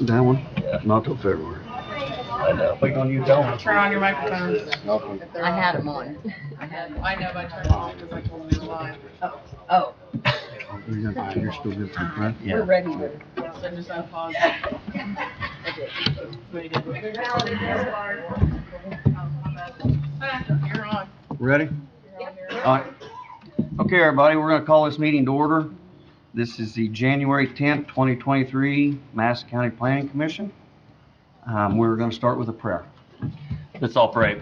That one? Yeah. Not till February. I know. Waiting on you, Dawn. Turn on your microphone. I had them on. I know, but I turned them off because I told them it was live. Oh, You're still good for the press? Yeah. we're ready. So just unpause. You're on. Ready? All right. Okay, everybody, we're going to call this meeting to order. This is the January 10th, 2023 Madison County Planning Commission. We're going to start with a prayer. Let's all pray.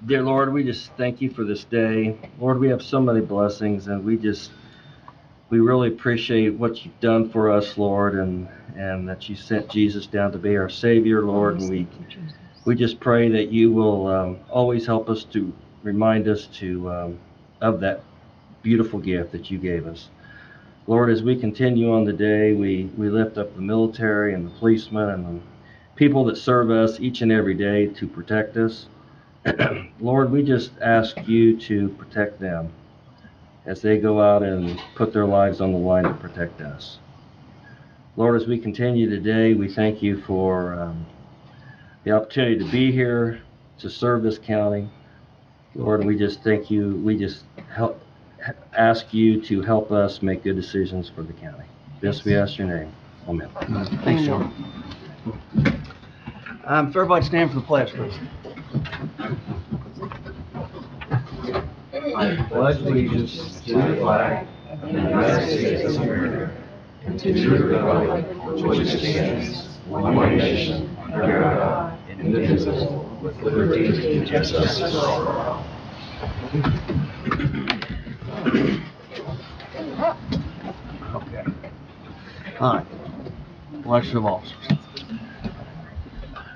Dear Lord, we just thank you for this day. Lord, we have so many blessings, and we really appreciate what you've done for us, Lord, and that you sent Jesus down to be our Savior, Lord. And we just pray that you will always help us to remind us of that beautiful gift that you gave us. Lord, as we continue on the day, we lift up the military and the policemen and the people that serve us each and every day to protect us. Lord, we just ask you to protect them as they go out and put their lives on the line to protect us. Lord, as we continue today, we thank you for the opportunity to be here, to serve this county. Lord, we just thank you. We just ask you to help us make good decisions for the county. This we ask your name. Amen. Thanks, John. If everybody stand for the pledge, please. I pledge allegiance to the flag of the United States of America and to the republic for which it stands, one nation, under God, indivisible, with liberty and justice for all. Okay. All right. Election of officers.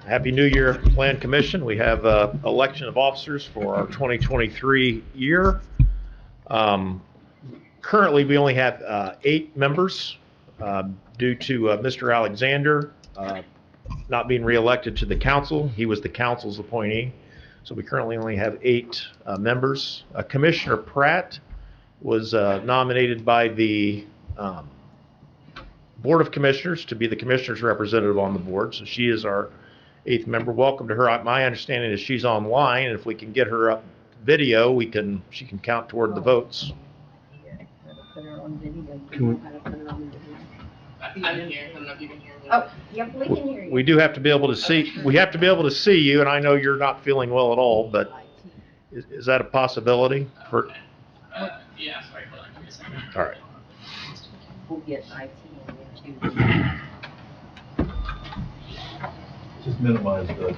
Happy New Year, Plan Commission. We have election of officers for our 2023 year. Currently, we only have 8 members due to Mr. Alexander not being reelected to the council. He was the council's appointee. So we currently only have 8 members. Commissioner Pratt was nominated by the Board of Commissioners to be the commissioner's representative on the board. So she is our 8th member. Welcome to her. My understanding is she's online, and if we can get her up video, she can count toward the votes. Oh, yep, we can hear you. We do have to be able to see. We have to be able to see you, and I know you're not feeling well at all, but is that a possibility? Yes. All right. We'll get IT in there too. Just minimize that.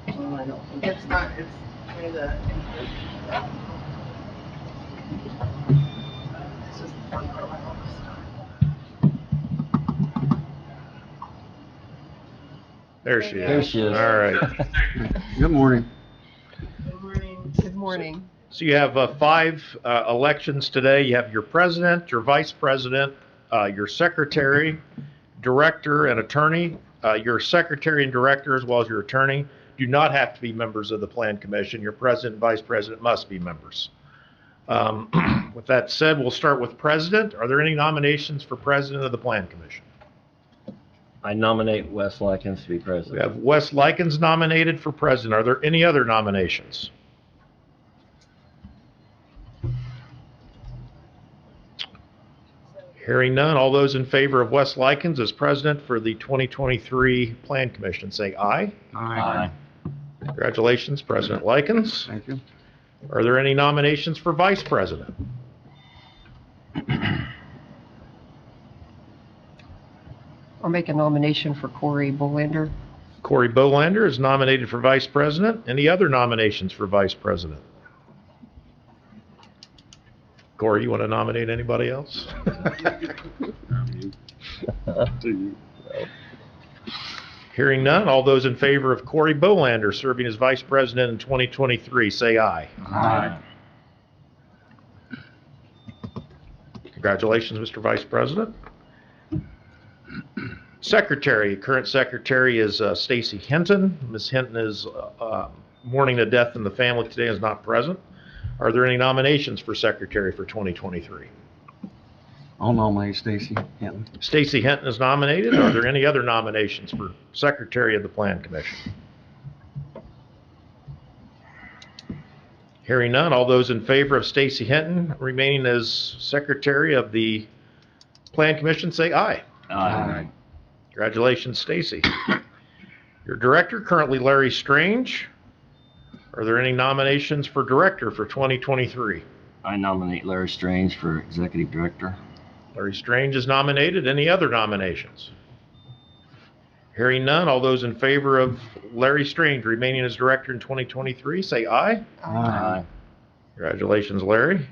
Well, I don't think It's not, it's where the. It's just the front part of my office. There she is. There she is. All right. Good morning. Good morning. Good morning. So you have 5 elections today. You have your president, your vice president, your secretary, director, and attorney. Your secretary and director, as well as your attorney, do not have to be members of the Plan Commission. Your president and vice president must be members. With that said, we'll start with president. Are there any nominations for president of the Plan Commission? I nominate Wes Likens to be president. We have Wes Likens nominated for president. Are there any other nominations? Hearing none, all those in favor of Wes Likens as president for the 2023 Plan Commission, say aye. Aye. Congratulations, President Likens. Thank you. Are there any nominations for vice president? I'll make a nomination for Corey Bolander. Corey Bolander is nominated for vice president. Any other nominations for vice president? Corey, you want to nominate anybody else? Hearing none, all those in favor of Corey Bolander serving as vice president in 2023, say aye. Aye. Congratulations, Mr. Vice President. Secretary, current secretary is Stacy Hinton. Ms. Hinton is mourning a death in the family today, is not present. Are there any nominations for secretary for 2023? I'll nominate Stacy Hinton. Stacy Hinton is nominated. Are there any other nominations for Secretary of the Plan Commission? Hearing none, all those in favor of Stacy Hinton remaining as Secretary of the Plan Commission, say aye. Aye. Congratulations, Stacy. Your director, currently Larry Strange. Are there any nominations for director for 2023? I nominate Larry Strange for executive director. Larry Strange is nominated. Any other nominations? Hearing none, all those in favor of Larry Strange remaining as director in 2023, say aye. Aye. Congratulations, Larry.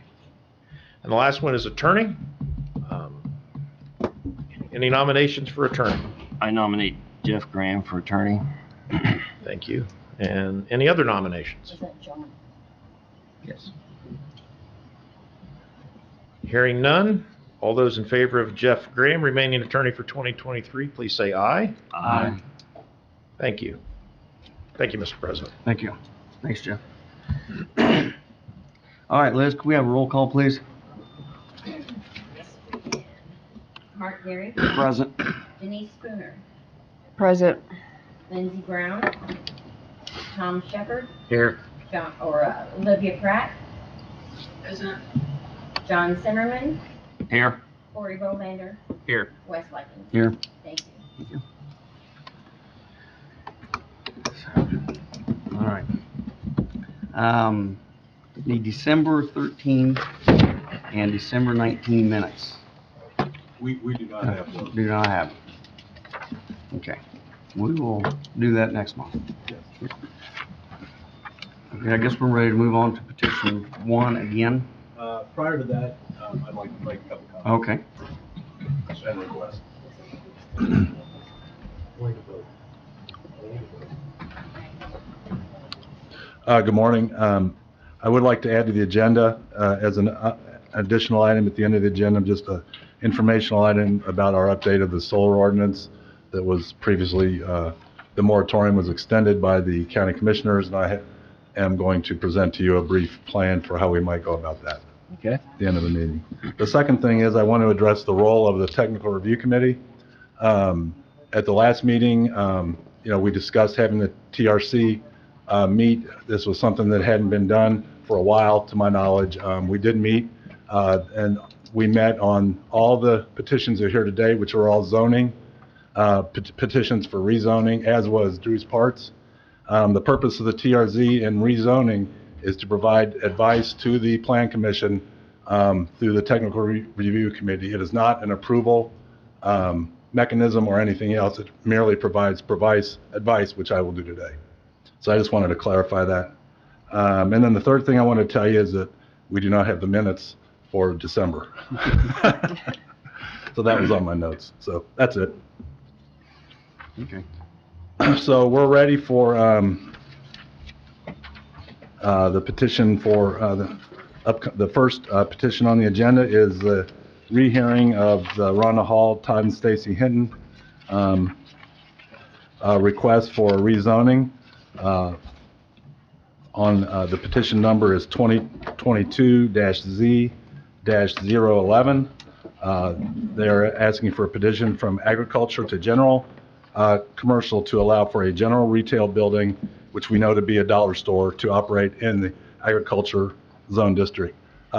And the last one is attorney. Any nominations for attorney? I nominate Jeff Graham for attorney. Thank you. And any other nominations? Is that John? Yes. Hearing none, all those in favor of Jeff Graham remaining attorney for 2023, please say aye. Aye. Thank you. Thank you, Mr. President. Thank you. Thanks, Jeff. All right, Liz, can we have a roll call, please? Mark Gary, Present. Denise Spooner, Present. Lindsey Brown, Tom Shepard, Here. Olivia Pratt, Present. John Zimmerman, Here. Corey Bolander, Here. Wes Likens. Here. Thank you. All right. The December 13 and December 19 minutes. We do not have those. Do not have. Okay. We will do that next month. Okay, I guess we're ready to move on to petition 1 again. Prior to that, I'd like to make a couple comments. Okay. And requests. Good morning. I would like to add to the agenda as an additional item at the end of the agenda, just an informational item about our update of the solar ordinance that was previously, the moratorium was extended by the county commissioners, and I am going to present to you a brief plan for how we might go about that. Okay. At the end of the meeting. The second thing is I want to address the role of the Technical Review Committee. At the last meeting, we discussed having the TRC meet. This was something that hadn't been done for a while, to my knowledge. We did meet, and we met on all the petitions that are here today, which are all zoning petitions for rezoning, as was Drew's Parts. The purpose of the TRZ and rezoning is to provide advice to the Plan Commission through the Technical Review Committee. It is not an approval mechanism or anything else. It merely provides advice, which I will do today. So I just wanted to clarify that. And then the third thing I want to tell you is that we do not have the minutes for December. So that was on my notes. So that's it. Okay. So we're ready for the petition for the first petition on the agenda is the rehearing of the Rhonda Hall, Todd and Stacy Hinton request for rezoning. On the petition number is 2022-Z-011. They're asking for a petition from agriculture to general commercial to allow for a general retail building, which we know to be a dollar store, to operate in the agriculture zone district.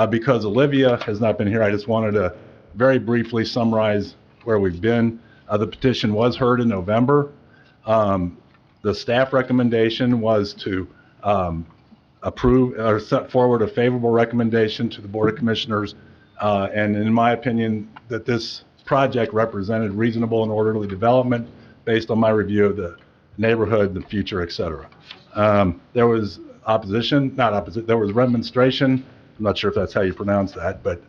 Because Olivia has not been here, I just wanted to very briefly summarize where we've been. The petition was heard in November. The staff recommendation was to approve or set forward a favorable recommendation to the Board of Commissioners, and in my opinion, that this project represented reasonable and orderly development based on my review of the neighborhood, the future, et cetera. There was there was remonstration. I'm not sure if that's how you pronounce that, but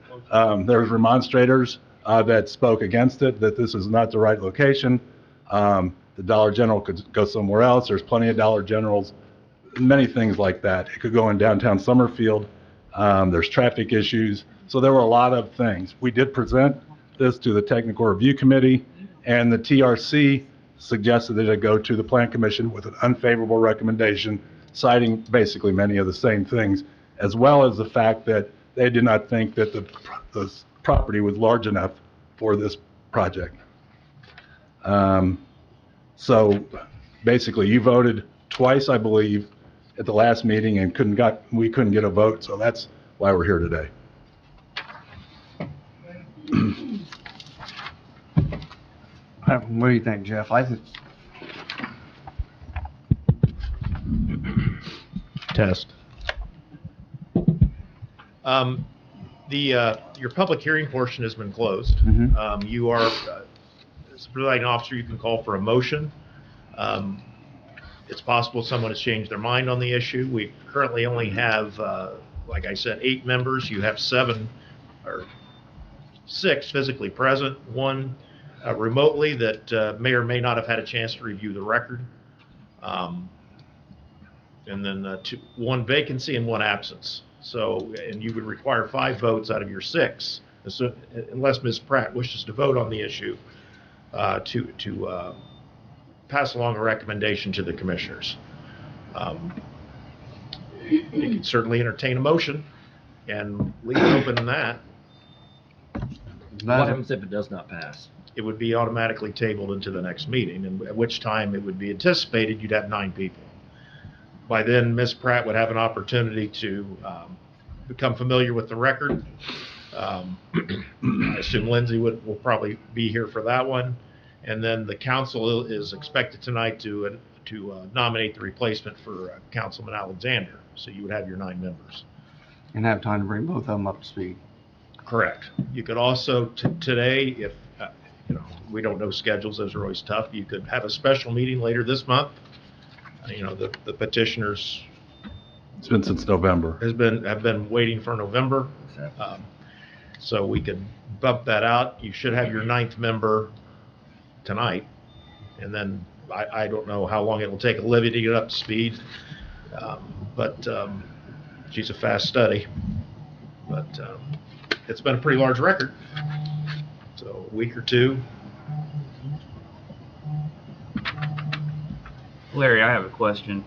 there was remonstrators that spoke against it, that this is not the right location. The Dollar General could go somewhere else. There's plenty of Dollar Generals, many things like that. It could go in downtown Summerfield. There's traffic issues. So there were a lot of things. We did present this to the Technical Review Committee, and the TRC suggested that it go to the Plan Commission with an unfavorable recommendation, citing basically many of the same things, as well as the fact that they did not think that the property was large enough for this project. So basically, you voted twice, I believe, at the last meeting and we couldn't get a vote, so that's why we're here today. What do you think, Jeff? I think, Test. Your public hearing portion has been closed. Mhm. You are, as a presiding officer, you can call for a motion. It's possible someone has changed their mind on the issue. We currently only have, like I said, 8 members. You have 7 or 6 physically present, 1 remotely that may or may not have had a chance to review the record. And then 1 vacancy and 1 absence. So, and you would require 5 votes out of your 6, so, unless Ms. Pratt wishes to vote on the issue, to pass along a recommendation to the commissioners. You can certainly entertain a motion and leave it open in that. What happens if it does not pass? It would be automatically tabled into the next meeting, and at which time it would be anticipated you'd have 9 people. By then, Ms. Pratt would have an opportunity to become familiar with the record. I assume Lindsay will probably be here for that one. And then the council is expected tonight to nominate the replacement for Councilman Alexander. So you would have your 9 members. and have time to bring both of them up to speed. Correct. You could also, today, if, we don't know schedules, those are always tough. You could have a special meeting later this month. The petitioners It's been since November. have been waiting for November. So we could bump that out. You should have your 9th member tonight. And then I don't know how long it will take Olivia to get up to speed. But she's a fast study. But it's been a pretty large record. So a week or 2. Larry, I have a question.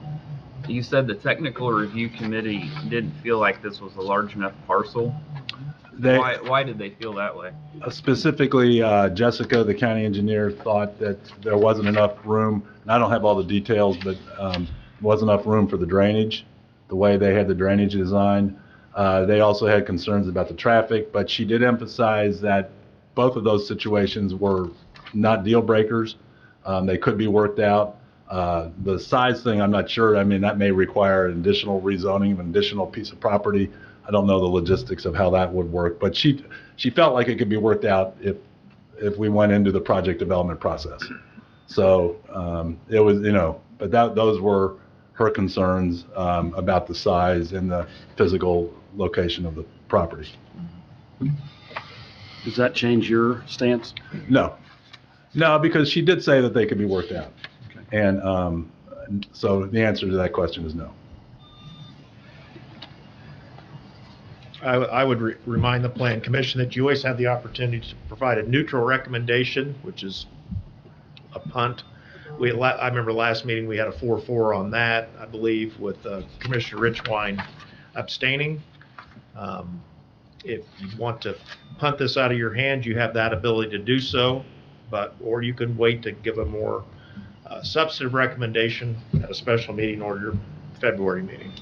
You said the technical review committee didn't feel like this was a large enough parcel. Why did they feel that way? Specifically, Jessica, the county engineer, thought that there wasn't enough room, and I don't have all the details, but wasn't enough room for the drainage, the way they had the drainage designed. They also had concerns about the traffic, but she did emphasize that both of those situations were not deal breakers. They could be worked out. The size thing, I'm not sure. I mean, that may require an additional rezoning, an additional piece of property. I don't know the logistics of how that would work, but she felt like it could be worked out if we went into the project development process. So it was, but those were her concerns about the size and the physical location of the property. Does that change your stance? No, because she did say that they could be worked out. Okay. And so the answer to that question is no. I would remind the Plan Commission that you always have the opportunity to provide a neutral recommendation, which is a punt. I remember last meeting we had a 4-4 on that, I believe, with Commissioner Richwine abstaining. If you want to punt this out of your hand, you have that ability to do so, or you can wait to give a more substantive recommendation at a special meeting or your February meeting.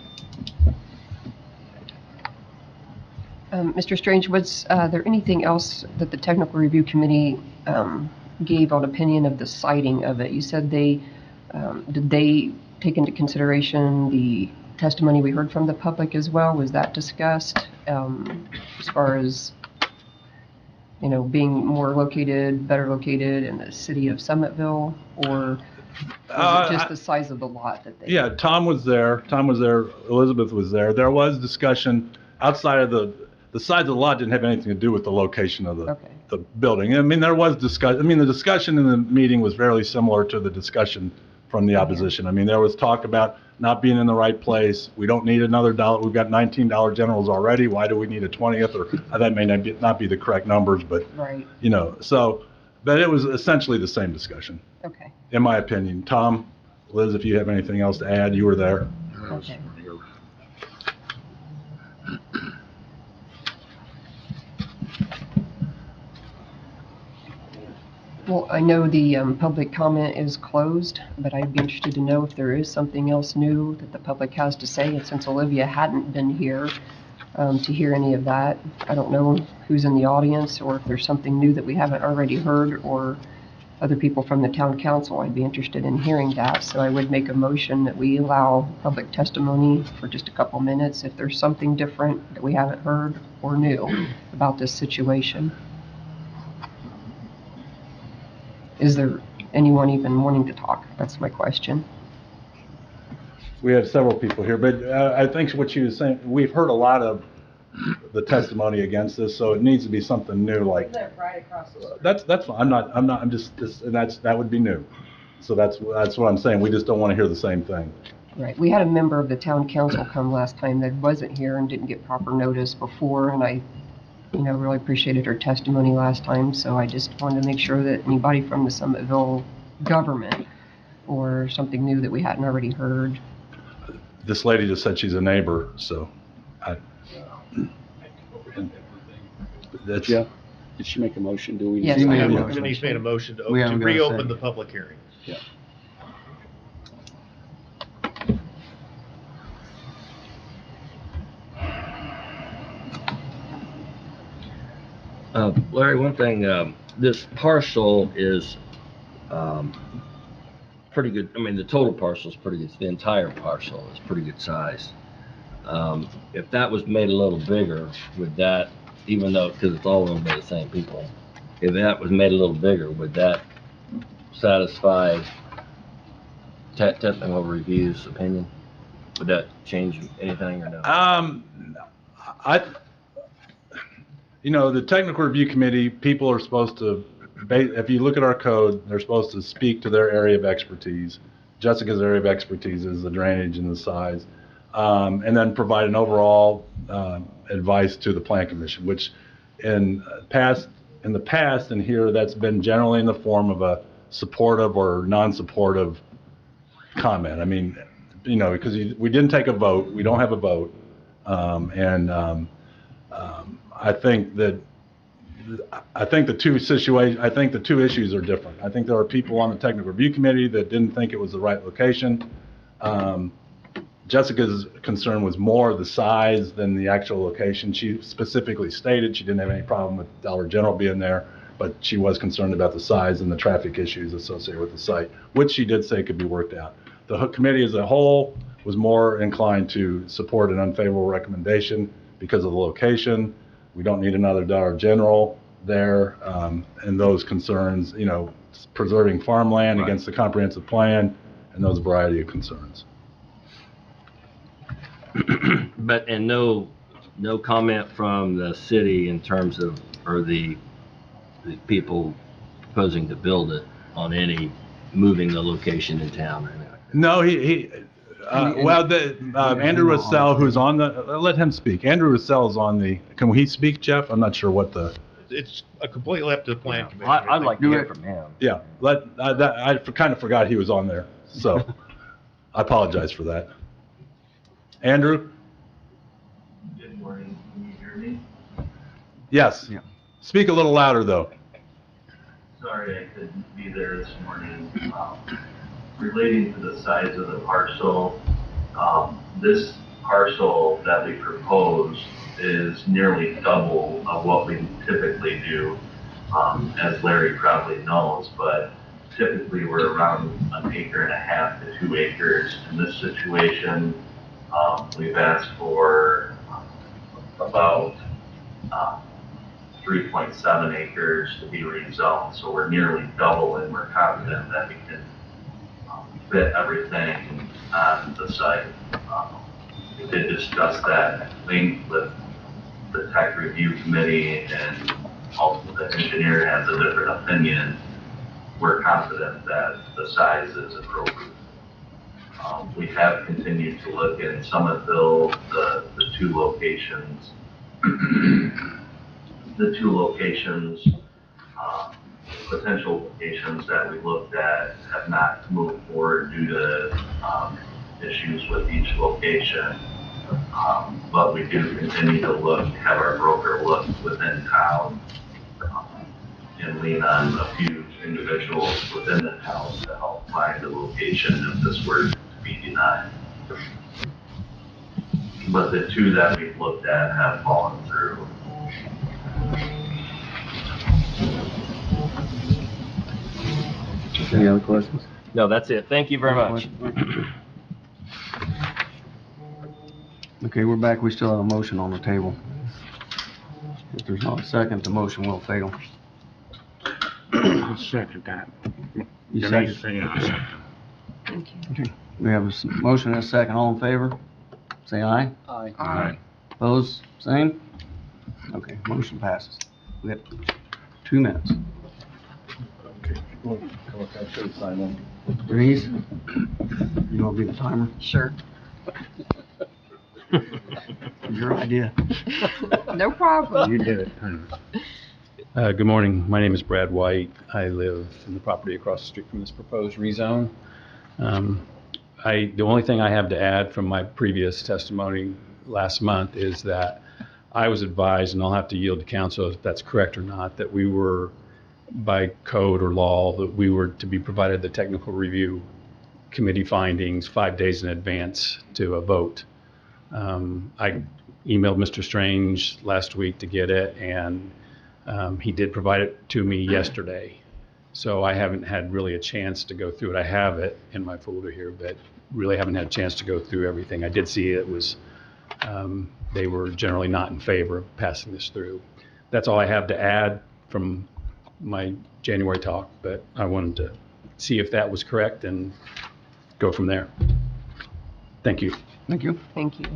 Mr. Strange, was there anything else that the technical review committee gave on opinion of the siting of it? You said did they take into consideration the testimony we heard from the public as well? Was that discussed as far as, being better located in the city of Summitville, or was it just the size of the lot that they? Yeah, Tom was there, Elizabeth was there. There was discussion outside of the size of the lot didn't have anything to do with the location of the building. I mean, there was discussion. I mean, the discussion in the meeting was fairly similar to the discussion from the opposition. I mean, there was talk about not being in the right place. We don't need another dollar. We've got $19 generals already. Why do we need a 20th? Or that may not be the correct numbers, but right. But it was essentially the same discussion. Okay. In my opinion. Tom, Liz, if you have anything else to add, you were there. Okay. Well, I know the public comment is closed, but I'd be interested to know if there is something else new that the public has to say. And since Olivia hadn't been here to hear any of that, I don't know who's in the audience or if there's something new that we haven't already heard, or other people from the town council. I'd be interested in hearing that. So I would make a motion that we allow public testimony for just a couple minutes if there's something different that we haven't heard or new about this situation. Is there anyone even wanting to talk? That's my question. We have several people here, but I think what she was saying, we've heard a lot of the testimony against this, so it needs to be something new, like. Right across the street. That's fine. I'm just, and that would be new. So that's what I'm saying. We just don't want to hear the same thing. Right. We had a member of the town council come last time that wasn't here and didn't get proper notice before, and I, really appreciated her testimony last time, so I just wanted to make sure that anybody from the Summitville government or something new that we hadn't already heard. This lady just said she's a neighbor, so that's. Yeah. Did she make a motion? Do we? Yes. Denise Yeah. made a motion to We haven't got a reopen second. the public hearing. Yeah. Larry, one thing, this parcel is pretty good. I mean, the total parcel is pretty good. The entire parcel is pretty good size. If that was made a little bigger, would that, even though, because it's all owned by the same people, if that was made a little bigger, would that satisfy technical review's opinion? Would that change anything or no? The technical review committee, people are supposed to, if you look at our code, they're supposed to speak to their area of expertise. Jessica's area of expertise is the drainage and the size, and then provide an overall advice to the plan commission, which in the past and here, that's been generally in the form of a supportive or non-supportive comment. I mean, because we didn't take a vote, we don't have a vote, I think the two issues are different. I think there are people on the technical review committee that didn't think it was the right location. Jessica's concern was more the size than the actual location. She specifically stated she didn't have any problem with Dollar General being there, but she was concerned about the size and the traffic issues associated with the site, which she did say could be worked out. The committee as a whole was more inclined to support an unfavorable recommendation because of the location. We don't need another Dollar General there, and those concerns, preserving farmland Right. against the comprehensive plan, and those variety of concerns. But, and no comment from the city in terms of, or the people proposing to build it on any moving the location in town or anything like that? No, Andrew Russell, who's on let him speak. Andrew Russell is on can he speak, Jeff? I'm not sure what It's completely up to the plan commission. I'd like to hear from him. yeah, I kind of forgot he was on there, so I apologize for that. Andrew? Good morning, can you hear me? Yes. Yeah. Speak a little louder, though. Sorry I couldn't be there this morning. Relating to the size of the parcel, this parcel that we propose is nearly double of what we typically do, as Larry probably knows, but typically we're around 1.5 acres to 2 acres. In this situation, we've asked for about 3.7 acres to be rezoned, so we're nearly double, and we're confident that we can fit everything on the site. We did discuss that at length with the tech review committee, and also the engineer has a different opinion. We're confident that the size is appropriate. We have continued to look in Summitville, the two locations. The two locations, potential locations that we looked at have not moved forward due to issues with each location. But we do continue to have our broker look within town and lean on a few individuals within the town to help find the location if this were to be denied. But the two that we've looked at have fallen through. Any other questions? No, that's it. Thank you very much. Okay, we're back. We still have a motion on the table. If there's not a second, the motion will fail. I'll second that. You Denise, second? yeah, I second. Thank you. Okay. We have a motion and a second. All in favor? Say aye. Aye. Aye. Opposed? Same? Okay, motion passes. We have 2 minutes. Denise, you want to be the timer? Sure. Your idea. No problem. You did it. Good morning. My name is Brad White. I live in the property across the street from this proposed rezone. The only thing I have to add from my previous testimony last month is that I was advised, and I'll have to yield to council if that's correct or not, that we were, by code or law, that we were to be provided the technical review committee findings 5 days in advance to a vote. I emailed Mr. Strange last week to get it, and he did provide it to me yesterday. So I haven't had really a chance to go through it. I have it in my folder here, but really haven't had a chance to go through everything. I did see it was, they were generally not in favor of passing this through. That's all I have to add from my January talk, but I wanted to see if that was correct and go from there. Thank you. Thank you. Thank you.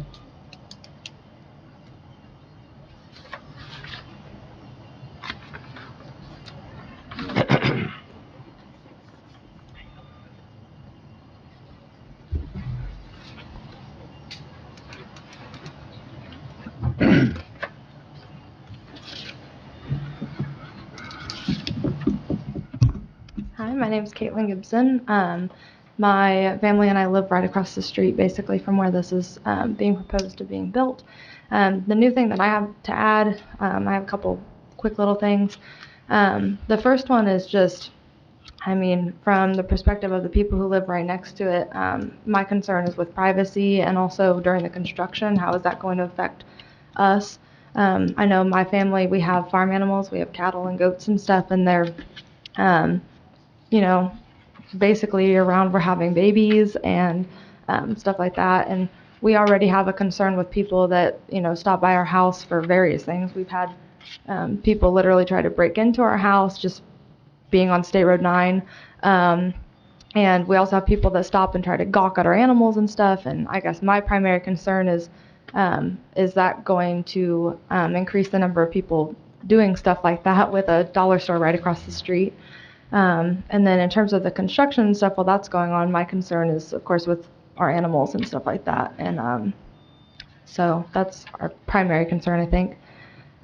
Hi, my name is Caitlin Gibson. My family and I live right across the street, basically, from where this is being proposed to being built. The new thing that I have to add, I have a couple quick little things. The first one is just, I mean, from the perspective of the people who live right next to it, my concern is with privacy and also during the construction, how is that going to affect us? I know my family, we have farm animals, we have cattle and goats and stuff, and they're, you know, basically year-round we're having babies and stuff like that. And we already have a concern with people that, you know, stop by our house for various things. We've had people literally try to break into our house just being on State Road 9. And we also have people that stop and try to gawk at our animals and stuff. And I guess my primary concern is that going to increase the number of people doing stuff like that with a dollar store right across the street? And then in terms of the construction and stuff, while that's going on, my concern is, of course, with our animals and stuff like that. And so that's our primary concern, I think.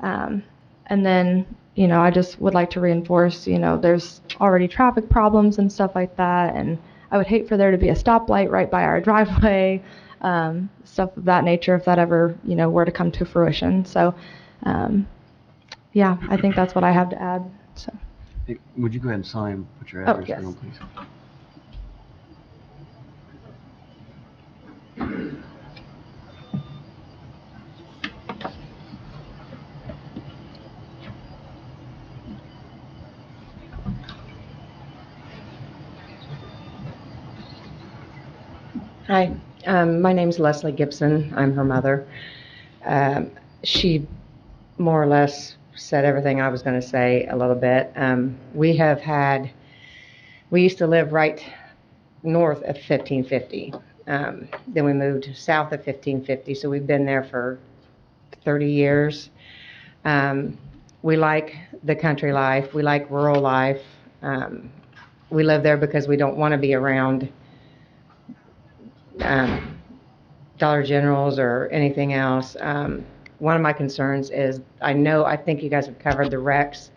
And then, you know, I just would like to reinforce, you know, there's already traffic problems and stuff like that. And I would hate for there to be a stoplight right by our driveway, stuff of that nature, if that ever, you know, were to come to fruition. So, yeah, I think that's what I have to add. So. Hey, would you go ahead and sign, put your Oh, address yes. down, please? Hi, my name's Leslie Gibson. I'm her mother. She more or less said everything I was going to say a little bit. We used to live right north of 1550. Then we moved south of 1550, so we've been there for 30 years. We like the country life. We like rural life. We live there because we don't want to be around Dollar Generals or anything else. One of my concerns is, I think you guys have covered the wrecks.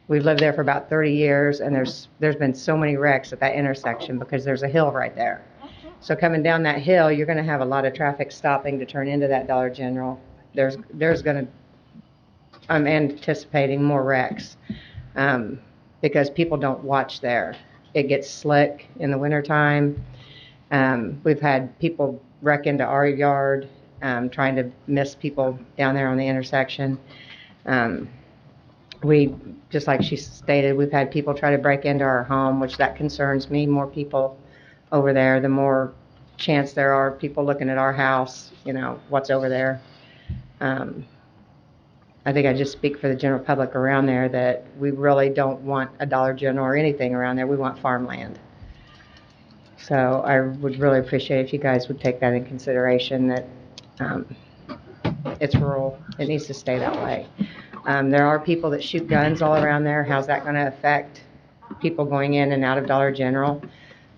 We've lived there for about 30 years, and there's been so many wrecks at that intersection because there's a hill right there. So coming down that hill, you're going to have a lot of traffic stopping to turn into that Dollar General. I'm anticipating more wrecks. because people don't watch there. It gets slick in the wintertime. We've had people wreck into our yard, trying to miss people down there on the intersection. Just like she stated, we've had people try to break into our home, which that concerns me. More people over there, the more chance there are people looking at our house, what's over there. I think I just speak for the general public around there that we really don't want a Dollar General or anything around there. We want farmland. So I would really appreciate if you guys would take that in consideration, that it's rural. It needs to stay that way. There are people that shoot guns all around there. How's that going to affect people going in and out of Dollar General?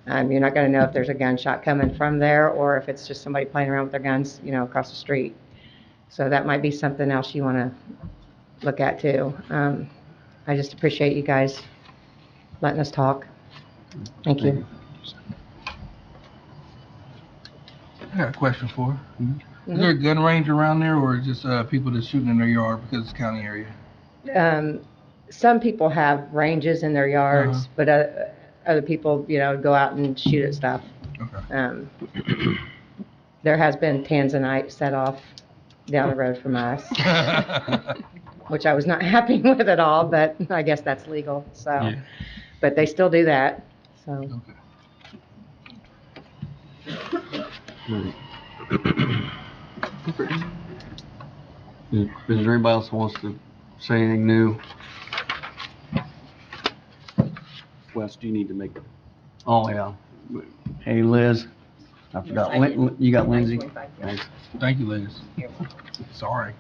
You're not going to know if there's a gunshot coming from there or if it's just somebody playing around with their guns, across the street. So that might be something else you want to look at too. I just appreciate you guys letting us talk. Thank you. I got a question for her. Is there a gun range around there, or is it just people that's shooting in their yard because it's county area? Some people have ranges in their yards, but other people, go out and shoot at stuff. Okay. There has been tanzanite set off down the road from us, which I was not happy with at all, but I guess that's legal. So, yeah. But they still do that. So. Okay. Is there anybody else who wants to say anything new? Wes, do you need to make? Oh, yeah. Hey, Liz. I forgot. You got Lindsay? Thanks. Thank you, Liz. Sorry.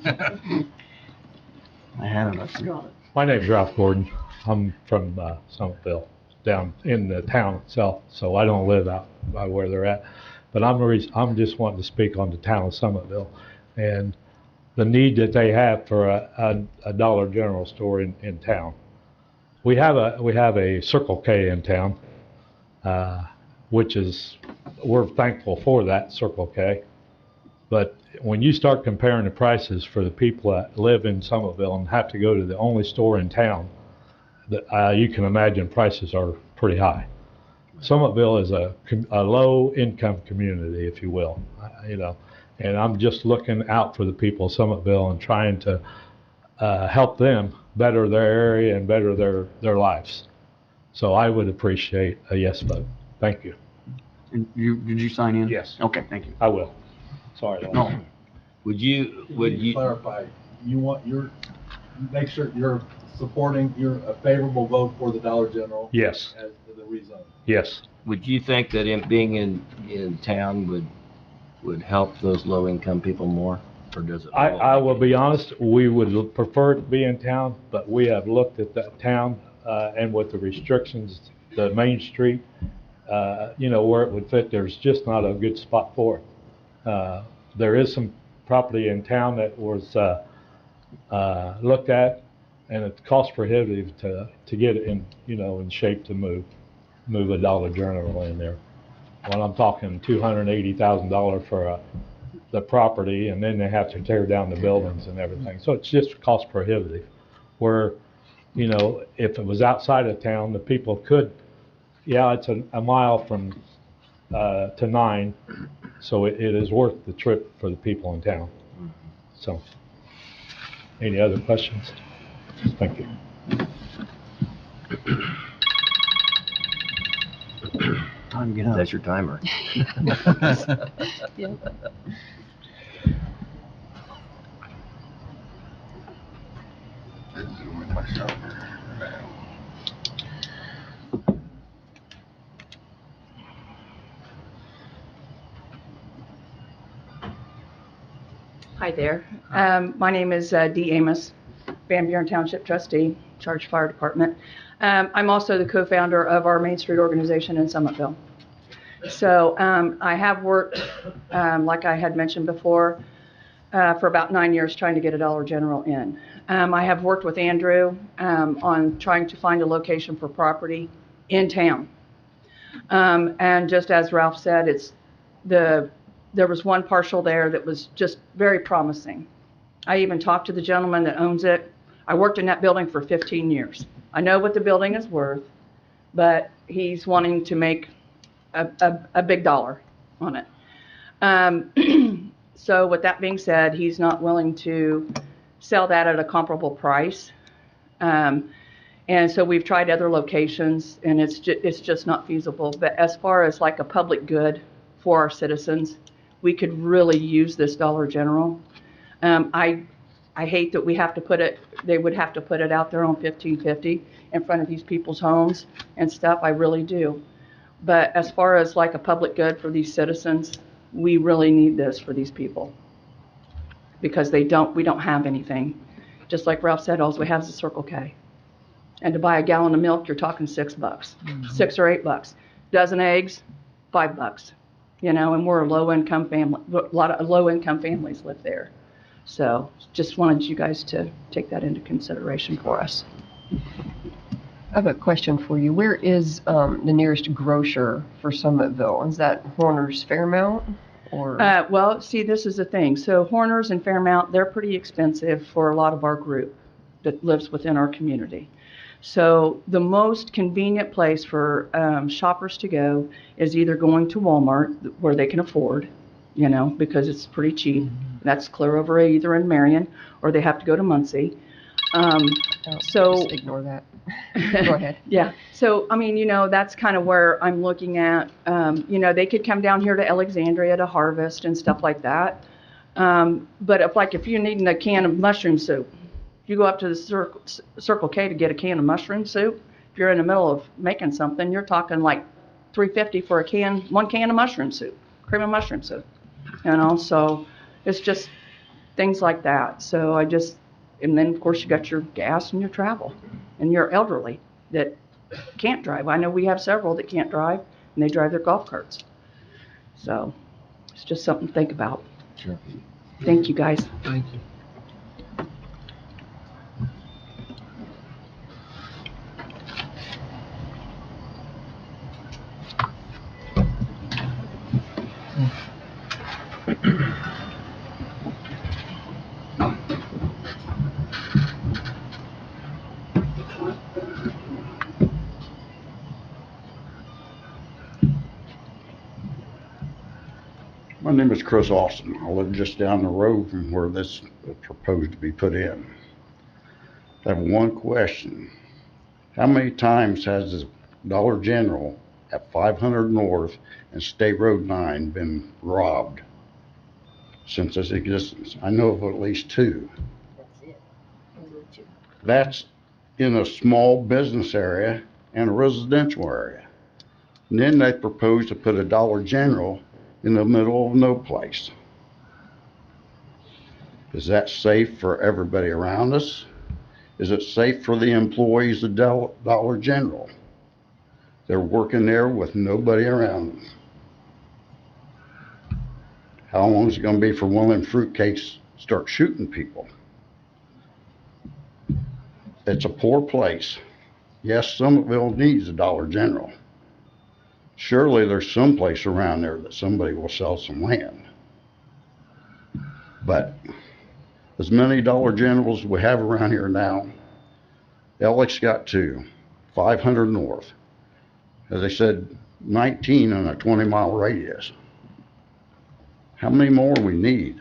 I had it. I forgot it. My name's Ralph Gordon. I'm from Somerville, down in the town itself, so I don't live out by where they're at. But I'm just wanting to speak on the town of Somerville and the need that they have for a Dollar General store in town. We have a Circle K in town, which is, we're thankful for that Circle K. But when you start comparing the prices for the people that live in Somerville and have to go to the only store in town, you can imagine prices are pretty high. Somerville is a low-income community, if you will, and I'm just looking out for the people of Somerville and trying to help them better their area and better their lives. So I would appreciate a yes vote. Thank you. And did you sign in? Yes. Okay, thank you. I will. Sorry. No. Would you clarify? Make sure you're supporting, you're a favorable vote for the Dollar General? Yes. As the rezone? Yes. Would you think that being in town would help those low-income people more, or does it? I will be honest, we would prefer it to be in town, but we have looked at that town, and with the restrictions, the main street, where it would fit, there's just not a good spot for it. There is some property in town that was looked at, and it's cost prohibitive to get it in shape to move a Dollar General in there. When I'm talking $280,000 for the property, and then they have to tear down the buildings and everything. So it's just cost prohibitive. Where, if it was outside of town, the people could, it's a mile from to 9, so it is worth the trip for the people in town. So, any other questions? Thank you. Time to get up. That's your timer. Yep. Hi there. My name is Dee Amos, Van Buren Township Trustee, Charge Fire Department. I'm also the co-founder of our Main Street organization in Summitville. So I have worked, like I had mentioned before, for about 9 years trying to get a Dollar General in. I have worked with Andrew on trying to find a location for property in town. And just as Ralph said, there was one parcel there that was just very promising. I even talked to the gentleman that owns it. I worked in that building for 15 years. I know what the building is worth, but he's wanting to make a big dollar on it. So with that being said, he's not willing to sell that at a comparable price. And so we've tried other locations, and it's just not feasible. But as far as like a public good for our citizens, we could really use this Dollar General. I hate that we have to put it, they would have to put it out there on 1550 in front of these people's homes and stuff. I really do. But as far as like a public good for these citizens, we really need this for these people. Because we don't have anything. Just like Ralph said, all we have is a Circle K. And to buy a gallon of milk, you're talking $6, $6 or $8. Dozen eggs, $5. You know, and we're a low-income family. A lot of low-income families live there. So just wanted you guys to take that into consideration for us. I have a question for you. Where is the nearest grocer for Summitville? Is that Horner's Fairmount? Or? Well, see, this is the thing. So Horner's and Fairmount, they're pretty expensive for a lot of our group that lives within our community. So the most convenient place for shoppers to go is either going to Walmart, where they can afford, you know, because it's pretty cheap. That's clear over either in Marion, or they have to go to Muncie. Just ignore that. Go ahead. Yeah. So, I mean, you know, that's kind of where I'm looking at. You know, they could come down here to Alexandria to Harvest and stuff like that. But if you're needing a can of mushroom soup, you go up to the Circle K to get a can of mushroom soup. If you're in the middle of making something, you're talking like $3.50 for one can of mushroom soup, cream of mushroom soup. You know, so it's just things like that. So and then of course you got your gas and your travel, and your elderly that can't drive. I know we have several that can't drive, and they drive their golf carts. So it's just something to think about. Sure. Thank you, guys. Thank you. My name is Chris Austin. I live just down the road from where this is proposed to be put in. I have one question. How many times has the Dollar General at 500 North and State Road 9 been robbed since its existence? I know of at least 2. That's in a small business area and a residential area. And then they propose to put a Dollar General in the middle of no place. Is that safe for everybody around us? Is it safe for the employees of Dollar General? They're working there with nobody around them. How long is it going to be for one of them fruitcakes start shooting people? It's a poor place. Yes, Summitville needs a Dollar General. Surely there's some place around there that somebody will sell some land. But as many Dollar Generals we have around here now, Alex got 2, 500 North. As I said, 19 on a 20-mile radius. How many more we need?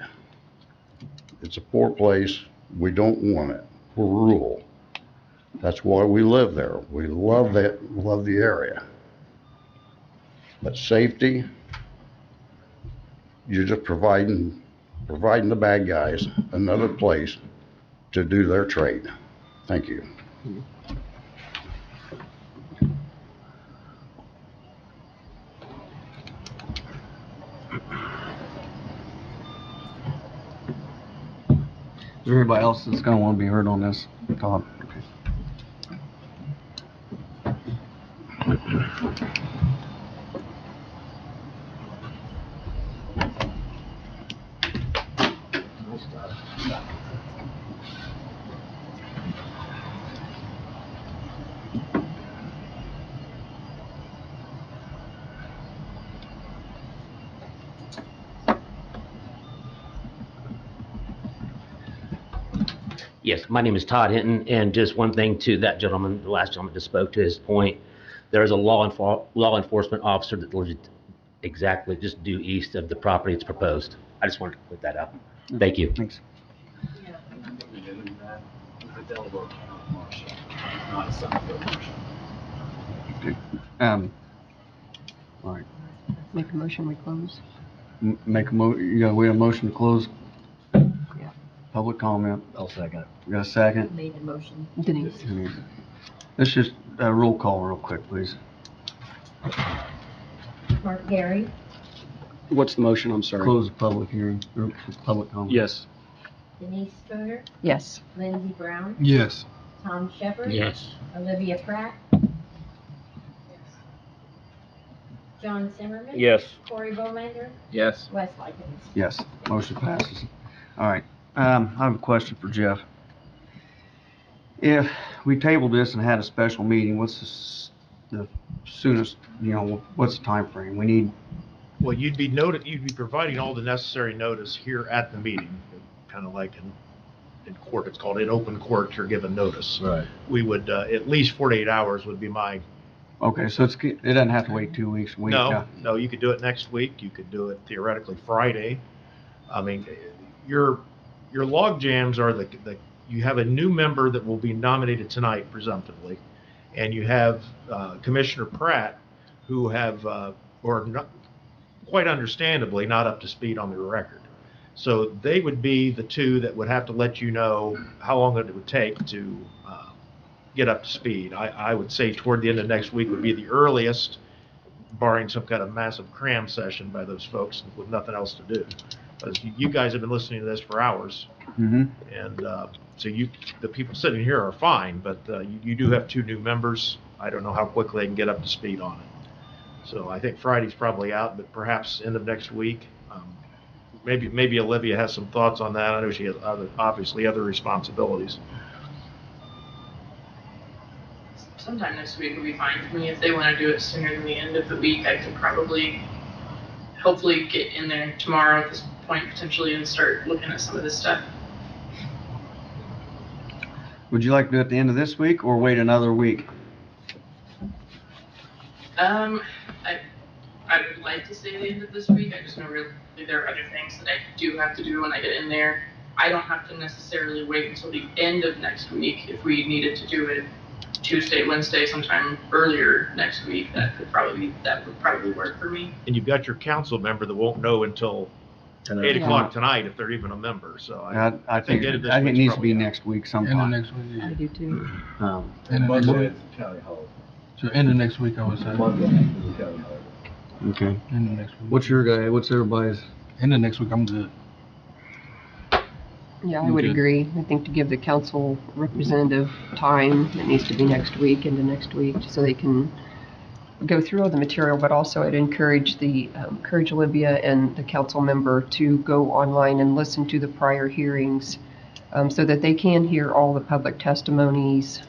It's a poor place. We don't want it. We're rural. That's why we live there. We love the area. But safety, you're just providing the bad guys another place to do their trade. Thank you. Is there anybody else that's going to want to be heard on this? Todd? Yes, my name is Todd Hinton, and just one thing to that gentleman, the last gentleman just spoke to his point. There is a law enforcement officer that lives exactly just due east of the property that's proposed. I just wanted to put that up. Thank you. Thanks. All right. Make a motion, we close. Make we have a motion to close Yeah. public comment. I'll second it. You got a second? Made the motion. Denise. Let's just roll call real quick, please. Mark Gary, What's the motion? I'm sorry. Close the public hearing, or public comment. Yes. Denise Stoner, Yes. Lindsey Brown, Yes. Tom Shepard. Yes. Olivia Pratt. John Zimmerman. Yes. Corey Bowmander, Yes. Wes Likens. Yes, motion passes. All right, I have a question for Jeff. If we tabled this and had a special meeting, what's the soonest, what's the time frame? We need, Well, you'd be providing all the necessary notice here at the meeting, kind of like in court. It's called in open court, you're given notice. Right. We would, at least 48 hours would be my. okay, so it doesn't have to wait 2 weeks. No, you could do it next week. You could do it theoretically Friday. I mean, your log jams are you have a new member that will be nominated tonight presumptively, and you have Commissioner Pratt, who or not, quite understandably, not up to speed on their record. So they would be the two that would have to let you know how long it would take to get up to speed. I would say toward the end of next week would be the earliest, barring some kind of massive cram session by those folks with nothing else to do. Because you guys have been listening to this for hours, and so the people sitting here are fine, but you do have two new members. I don't know how quickly they can get up to speed on it. So I think Friday's probably out, but perhaps end of next week. Maybe Olivia has some thoughts on that. I know she has obviously other responsibilities. Sometime next week would be fine for me. If they want to do it sooner than the end of the week, I could probably, hopefully get in there tomorrow at this point potentially and start looking at some of this stuff. Would you like to do it at the end of this week or wait another week? I would like to say the end of this week. I just know really there are other things that I do have to do when I get in there. I don't have to necessarily wait until the end of next week. If we needed to do it Tuesday, Wednesday, sometime earlier next week, that would probably work for me. And you've got your council member that won't know until 8 o'clock tonight if they're even a member. So I think it needs to be next week sometime. End of next week. I do too. End of next week. So end of next week, I would say. Okay. End of next week. What's everybody's? End of next week, I'm good. Yeah, I would agree. I think to give the council representative time, it needs to be next week, into next week, so they can go through all the material, but also I'd encourage Olivia and the council member to go online and listen to the prior hearings, so that they can hear all the public testimonies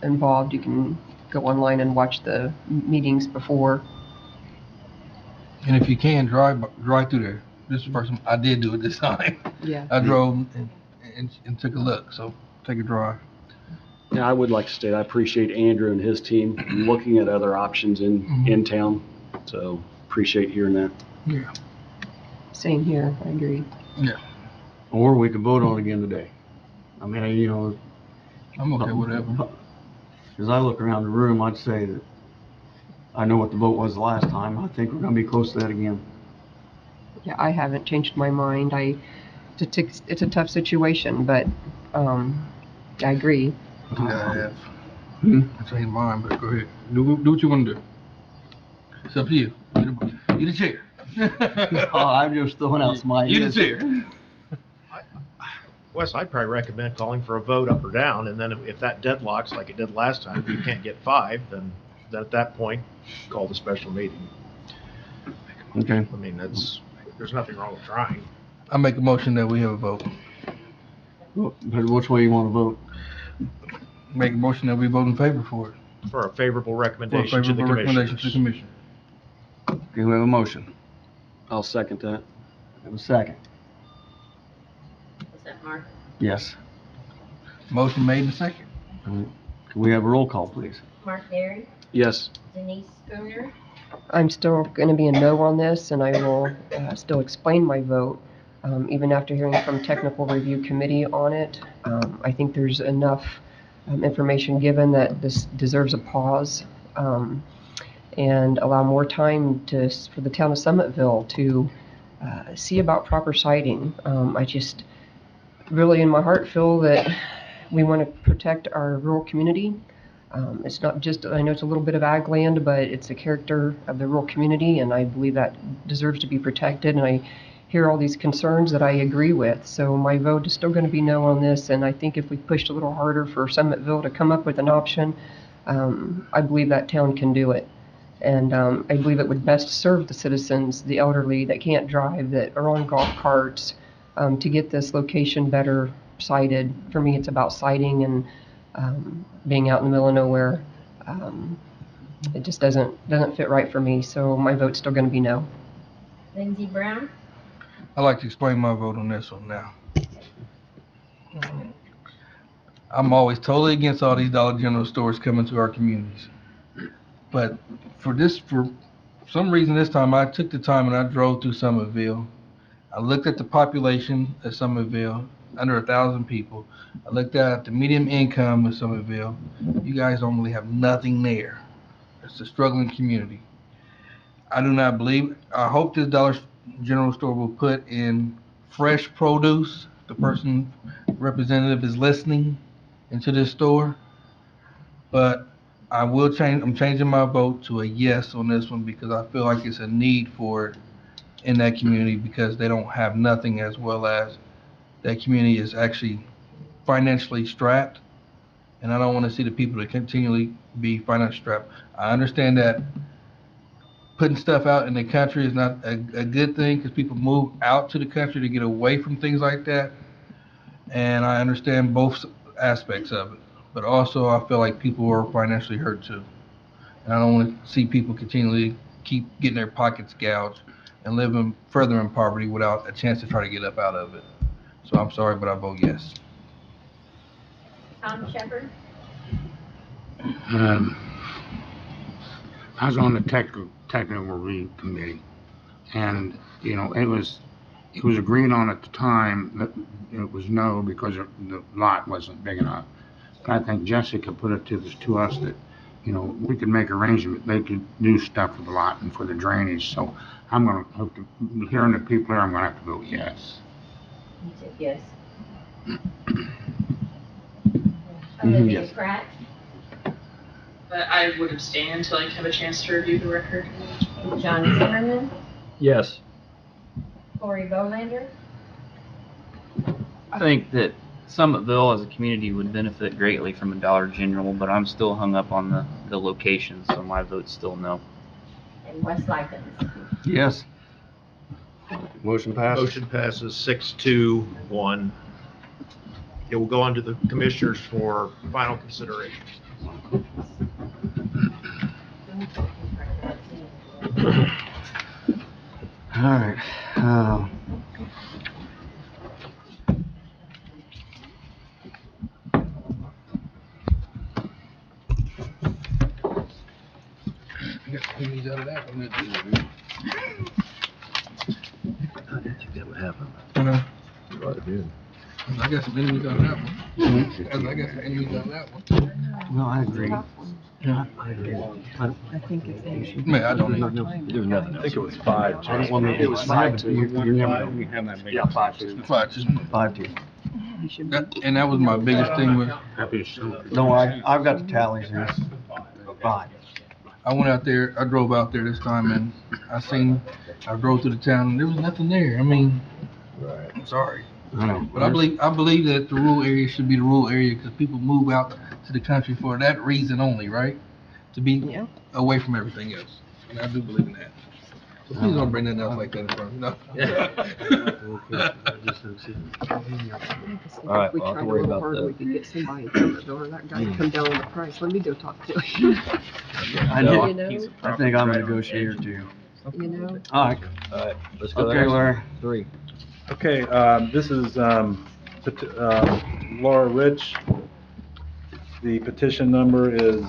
involved. You can go online and watch the meetings before. And if you can, drive through there. This is the first time I did do it this time. Yeah. I drove and took a look, so take a drive. Yeah, I would like to state I appreciate Andrew and his team looking at other options in town. So appreciate hearing that. Yeah. Same here, I agree. Yeah. Or we could vote on it again today. I mean, I'm okay with whatever. As I look around the room, I'd say that I know what the vote was the last time. I think we're going to be close to that again. Yeah, I haven't changed my mind. It's a tough situation, but I agree. Yeah, I changed mine, but go ahead. Do what you want to do. It's up to you. You the chair. I'm just throwing out some ideas. You the chair. Wes, I'd probably recommend calling for a vote up or down, and then if that deadlocks like it did last time, if you can't get 5, then at that point, call the special meeting. Okay. I mean, there's nothing wrong with trying. I make a motion that we have a vote. But which way you want to vote? Make a motion that we vote in favor for it. For a favorable recommendation to the commission. Okay, we have a motion. I'll second that. We have a second. Was that Mark? Yes. Motion made and second. Can we have a roll call, please? Mark Barry, Yes. Denise Spooner, I'm still going to be a no on this, and I will still explain my vote, even after hearing from Technical Review Committee on it. I think there's enough information given that this deserves a pause, and allow more time for the town of Summitville to see about proper siting. I just really in my heart feel that we want to protect our rural community. It's not just, I know it's a little bit of ag land, but it's the character of the rural community, and I believe that deserves to be protected. And I hear all these concerns that I agree with. So my vote is still going to be no on this, and I think if we pushed a little harder for Summitville to come up with an option, I believe that town can do it. And I believe it would best serve the citizens, the elderly that can't drive, that are on golf carts, to get this location better sited. For me, it's about siting and being out in the middle of nowhere. It just doesn't fit right for me, so my vote's still going to be no. Lindsey Brown, I'd like to explain my vote on this one now. I'm always totally against all these Dollar General stores coming to our communities. But for some reason this time, I took the time and I drove through Summitville. I looked at the population of Summitville, under 1,000 people. I looked at the median income of Summitville. You guys don't really have nothing there. It's a struggling community. I do not believe, I hope this Dollar General store will put in fresh produce. The person representative is listening into this store. But I will change, I'm changing my vote to a yes on this one because I feel like it's a need for it in that community because they don't have nothing, as well as that community is actually financially strapped. And I don't want to see the people to continually be financially strapped. I understand that putting stuff out in the country is not a good thing because people move out to the country to get away from things like that. And I understand both aspects of it. But also I feel like people are financially hurt too. And I don't want to see people continually keep getting their pockets gouged and living further in poverty without a chance to try to get up out of it. So I'm sorry, but I vote yes. Tom Shepherd, I was on the technical review committee, and, you know, it was agreed on at the time that it was no because the lot wasn't big enough. But I think Jessica put it to us that, you know, we could make arrangements, they could do stuff for the lot and for the drainage, so I'm gonna, hearing the people here, I'm gonna have to vote yes. you said yes. Mhm. Olivia Yes. Pratt, But I would abstain until I have a chance to review the record. John Zimmerman, Yes. Corey Bolander, I think that Summitville as a community would benefit greatly from a Dollar General, but I'm still hung up on the location, so my vote's still no. and Wes Likens. Yes. Motion passes 6-2-1. It will go on to the commissioners for final consideration. All right. I got some pennies out of that one. I got some enemies out of that one. I got some enemies out of that one. No, I agree. Yeah. I think if they Man, I don't know. There was nothing else. I think it was 5-2. It was 5-2. You're never. Yeah, 5-2. 5-2. 5-2. And that was my biggest thing with, No, I've got the tallies here. 5. I went out there, I drove out there this time and I drove through the town and there was nothing there. I mean, I'm sorry. I know. But I believe that the rural area should be the rural area because people move out to the country for that reason only, right? To be away from everything else. And I do believe in that. So please don't bring nothing else like that in front of me. No. All right, well, I'll have to worry about that. We could get somebody in Summitville or that guy to come down on the price. Let me go talk to him. I know. You know? I think I'm a negotiator too. You know? All right. Let's go. Okay, Larry. 3. Okay, this is Laura Rich, The petition number is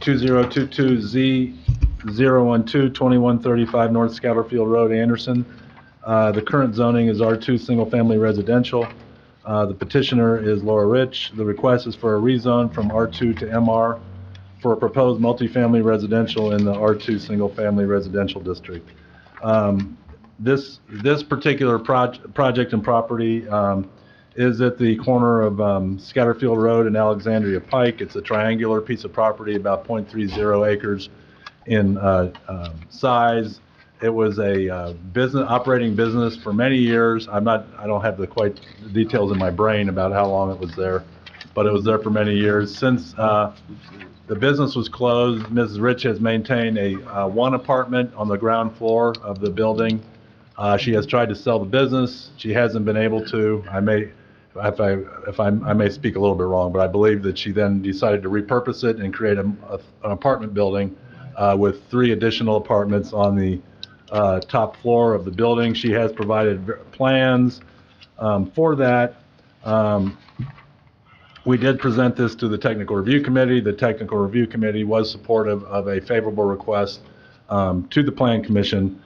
2022Z012 2135 North Scatterfield Road, Anderson. The current zoning is R2 Single Family Residential. The petitioner is Laura Rich. The request is for a rezone from R2 to MR for a proposed multifamily residential in the R2 Single Family Residential District. This particular project and property is at the corner of Scatterfield Road and Alexandria Pike. It's a triangular piece of property, about 0.30 acres in size. It was a operating business for many years. I don't have the details in my brain about how long it was there, but it was there for many years. Since the business was closed, Mrs. Rich has maintained a one apartment on the ground floor of the building. She has tried to sell the business. She hasn't been able to. I may speak a little bit wrong, but I believe that she then decided to repurpose it and create an apartment building with 3 additional apartments on the top floor of the building. She has provided plans for that. We did present this to the Technical Review Committee. The Technical Review Committee was supportive of a favorable request to the Plan Commission.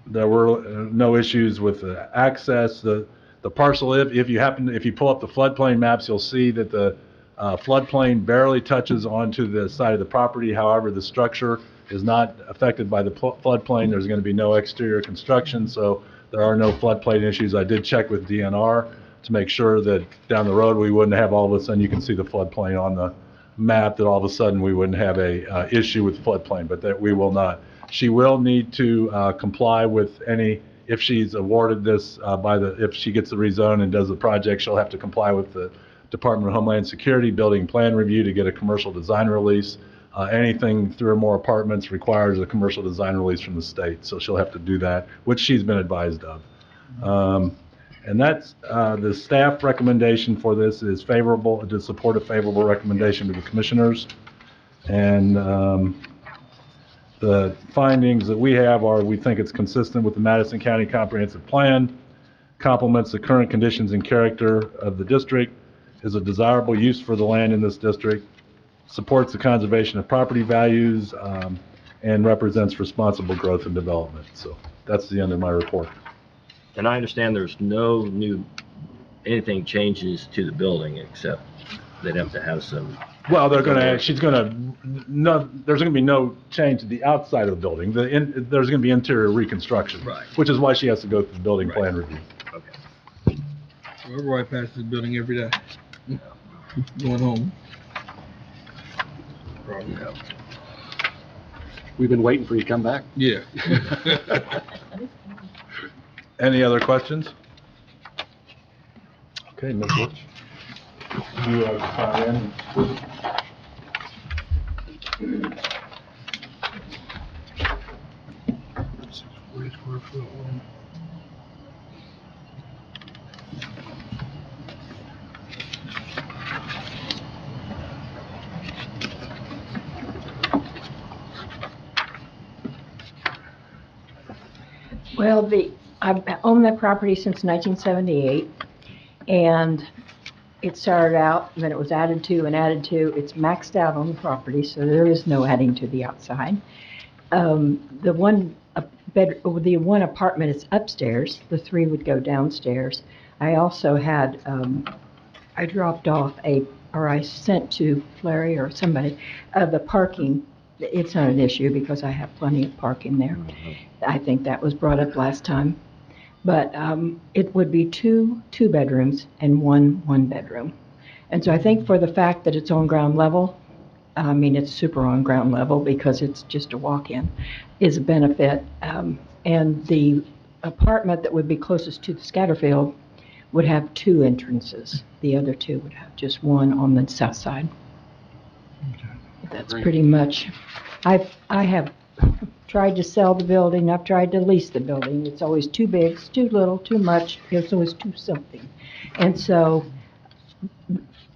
There were no issues with access. The parcel, if you pull up the floodplain maps, you'll see that the floodplain barely touches onto the side of the property. However, the structure is not affected by the floodplain. There's going to be no exterior construction, so there are no floodplain issues. I did check with DNR to make sure that down the road we wouldn't have all of a sudden, you can see the floodplain on the map, that all of a sudden we wouldn't have a issue with floodplain, but that we will not. She will need to comply with if she's awarded this if she gets the rezone and does the project, she'll have to comply with the Department of Homeland Security Building Plan Review to get a commercial design release. Anything 3 or more apartments requires a commercial design release from the state, so she'll have to do that, which she's been advised of. And that's the staff recommendation for this is favorable, to support a favorable recommendation to the commissioners. And the findings that we have are, we think it's consistent with the Madison County Comprehensive Plan, complements the current conditions and character of the district, is a desirable use for the land in this district, supports the conservation of property values, and represents responsible growth and development. So that's the end of my report. And I understand there's no anything changes to the building except they'd have to have some. Well, there's going to be no change to the outside of the building. There's going to be interior reconstruction, right, which is why she has to go through the building plan review. Okay. We're right past this building every day. Going home. Yeah. We've been waiting for you to come back. Yeah. Any other questions? Okay, Ms. Rich. You are sign in. Well, I've owned that property since 1978, and it started out, then it was added to and added to. It's maxed out on the property, so there is no adding to the outside. The one apartment is upstairs. The 3 would go downstairs. I also had, I dropped off or I sent to Larry or somebody, the parking. It's not an issue because I have plenty of parking there. I think that was brought up last time. But it would be 2 bedrooms and 1 bedroom. And so I think for the fact that it's on ground level, I mean, it's super on ground level because it's just a walk-in, is a benefit. And the apartment that would be closest to the Scatterfield would have 2 entrances. The other 2 would have just 1 on the south side. That's pretty much. I have tried to sell the building. I've tried to lease the building. It's always too big, it's too little, too much. It's always too something. And so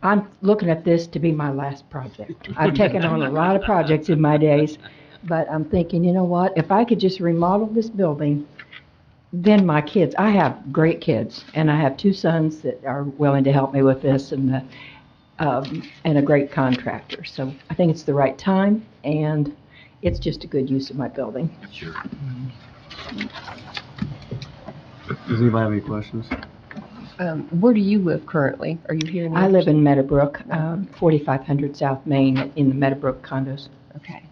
I'm looking at this to be my last project. I've taken on a lot of projects in my days, but I'm thinking, you know what? If I could just remodel this building, then my kids, I have great kids, and I have two sons that are willing to help me with this, and a great contractor. So I think it's the right time, and it's just a good use of my building. Sure. Does anybody have any questions? Where do you live currently? Are you here in I live Anderson? in Meadowbrook, 4500 South Main, in the Meadowbrook condos. Okay.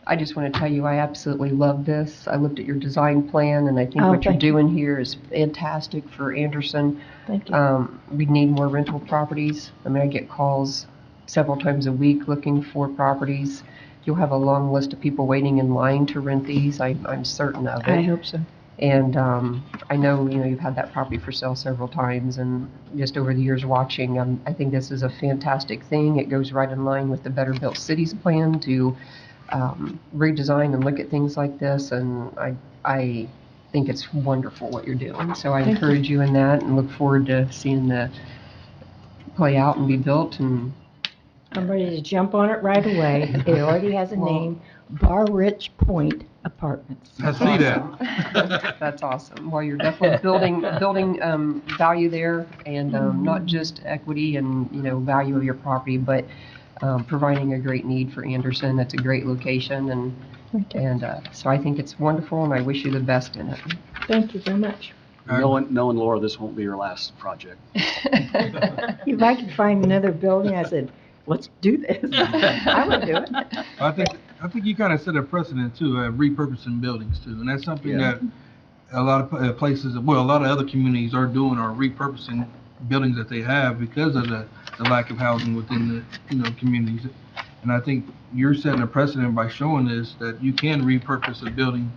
I just want to tell you, I absolutely love this. I looked at your design plan, and I think Oh, what you're thank you. doing here is fantastic for Anderson. Thank you. We need more rental properties. I mean, I get calls several times a week looking for properties. You'll have a long list of people waiting in line to rent these. I'm certain of it. I hope so. And I know, you've had that property for sale several times, and just over the years watching, I think this is a fantastic thing. It goes right in line with the Better Built Cities plan to redesign and look at things like this, and I think it's wonderful what you're doing. So I Thank you. encourage you in that, and look forward to seeing the play out and be built. And I'm ready to jump on it right away. It already has a name, Bar Rich Point Apartments. I see that. That's awesome. Well, you're definitely building value there, and not just equity and value of your property, but providing a great need for Anderson. That's a great location, and so I think it's wonderful, and I wish you the best in it. Thank you very much. Knowing Laura, this won't be your last project. If I could find another building, I said, let's do this. I would do it. I think you kind of set a precedent too, repurposing buildings too, and that's something that a lot of places, well, a lot of other communities are doing, are repurposing buildings that they have because of the lack of housing within the communities. And I think you're setting a precedent by showing this, that you can repurpose a building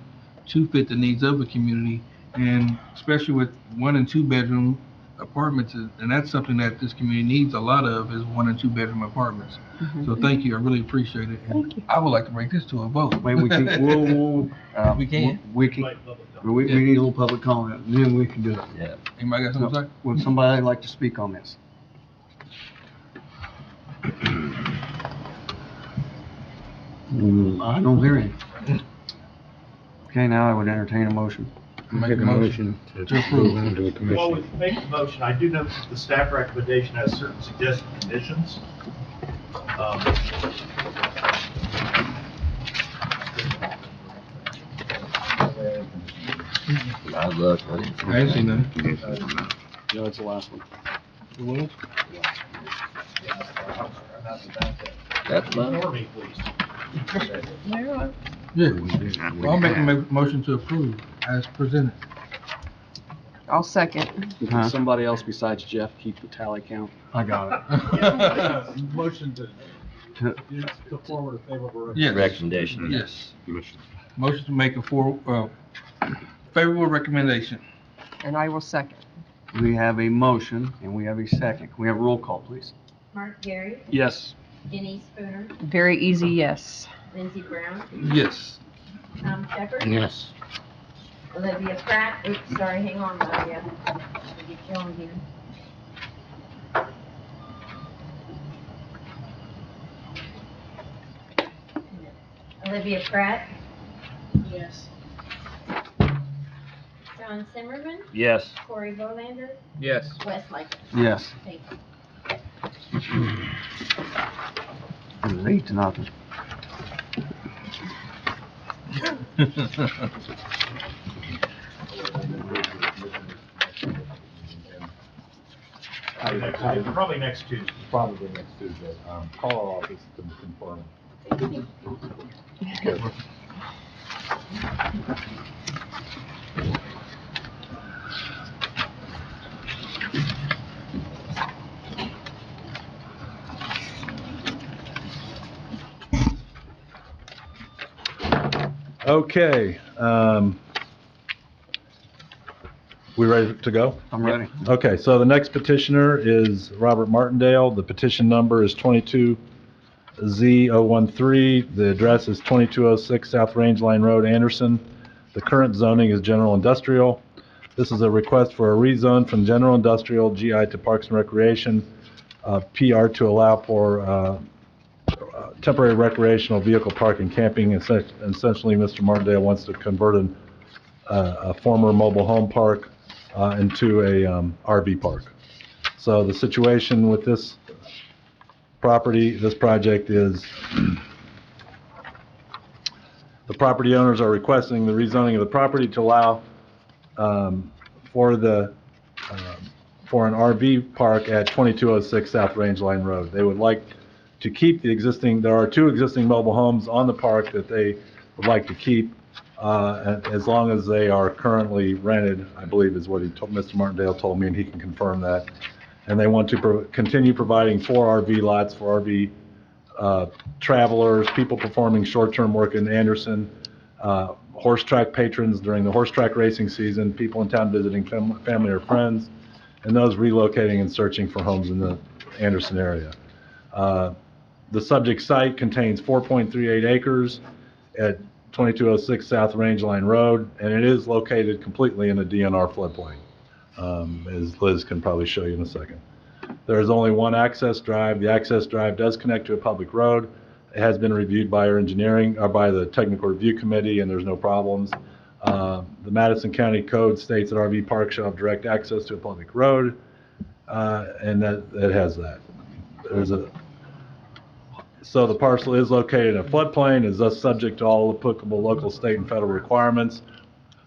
to fit the needs of a community, and especially with 1 and 2 bedroom apartments, and that's something that this community needs a lot of, is 1 and 2 bedroom apartments. So thank you, I really appreciate it. And Thank you. I would like to bring this to a vote. Maybe we can, We can? We need a little public comment, and then we can do it. Yeah. Anybody got something to say? Would somebody like to speak on this? I don't hear any. Okay, now I would entertain a motion. Make a motion to approve. Well, with making the motion, I do note that the staff recommendation has certain suggested conditions. I look. I ain't seen nothing. No, it's the last one. That's Ignore me, please. Yeah. Well, I'll make a motion to approve as presented. I'll second. Can somebody else besides Jeff keep the tally count? I got it. Motion to forward a favorable Yes. recommendation. Yes. Motion to make a favorable recommendation. And I will second. We have a motion and we have a second. Can we have a roll call, please? Mark Gary, Yes. Denise Spooner, Very easy, yes. Lindsey Brown, Yes. Tom Shepherd, Yes. Olivia Pratt, oops, sorry, hang on, Olivia. I'll get you on here. Olivia Pratt, Yes. John Zimmerman, Yes. Corey Bolander, Yes. Wes Lightfoot. Yes. Thank you. It was 8-0. Probably next Tuesday. Probably next Tuesday. Call our office to confirm. Okay, we ready to go? I'm ready. Okay, so the next petitioner is Robert Martindale. The petition number is 22Z013. The address is 2206 South Range Line Road, Anderson. The current zoning is general industrial. This is a request for a rezone from general industrial GI to Parks and Recreation, PR to allow for temporary recreational vehicle parking, camping. Essentially, Mr. Martindale wants to convert a former mobile home park into a RV park. So the situation with this property, this project is the property owners are requesting the rezoning of the property to allow for the for an RV park at 2206 South Range Line Road. They would like to keep the existing, there are 2 existing mobile homes on the park that they would like to keep as long as they are currently rented, I believe is what Mr. Martindale told me, and he can confirm that. And they want to continue providing 4 RV lots for RV travelers, people performing short-term work in Anderson, horse track patrons during the horse track racing season, people in town visiting family or friends, and those relocating and searching for homes in the Anderson area. The subject site contains 4.38 acres at 2206 South Range Line Road, and it is located completely in a DNR floodplain, as Liz can probably show you in a second. There is only one access drive. The access drive does connect to a public road. It has been reviewed by our engineering, or by the technical review committee, and there's no problems. The Madison County Code states that RV parks shall have direct access to a public road, and that it has that. So the parcel is located in a floodplain, is thus subject to all applicable local, state, and federal requirements.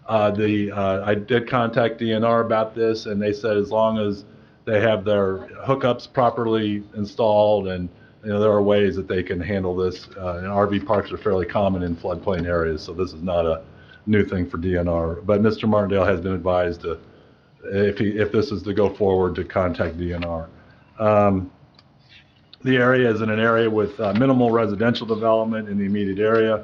I did contact DNR about this, and they said as long as they have their hookups properly installed, and there are ways that they can handle this. And RV parks are fairly common in floodplain areas, so this is not a new thing for DNR. But Mr. Martindale has been advised to, if this is to go forward, to contact DNR. The area is in an area with minimal residential development in the immediate area.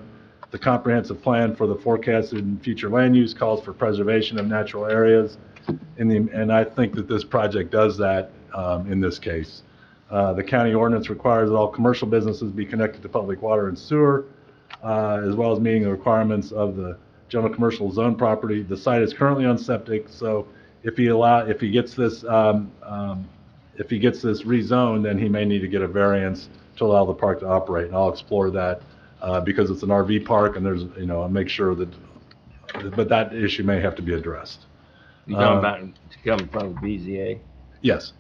The comprehensive plan for the forecasted and future land use calls for preservation of natural areas, and I think that this project does that in this case. The county ordinance requires that all commercial businesses be connected to public water and sewer, as well as meeting the requirements of the general commercial zone property. The site is currently on septic, so if he gets this rezoned, then he may need to get a variance to allow the park to operate, and I'll explore that because it's an RV park, and there's, I'll make sure that, but that issue may have to be addressed. You're talking about to come from BZA? Yes.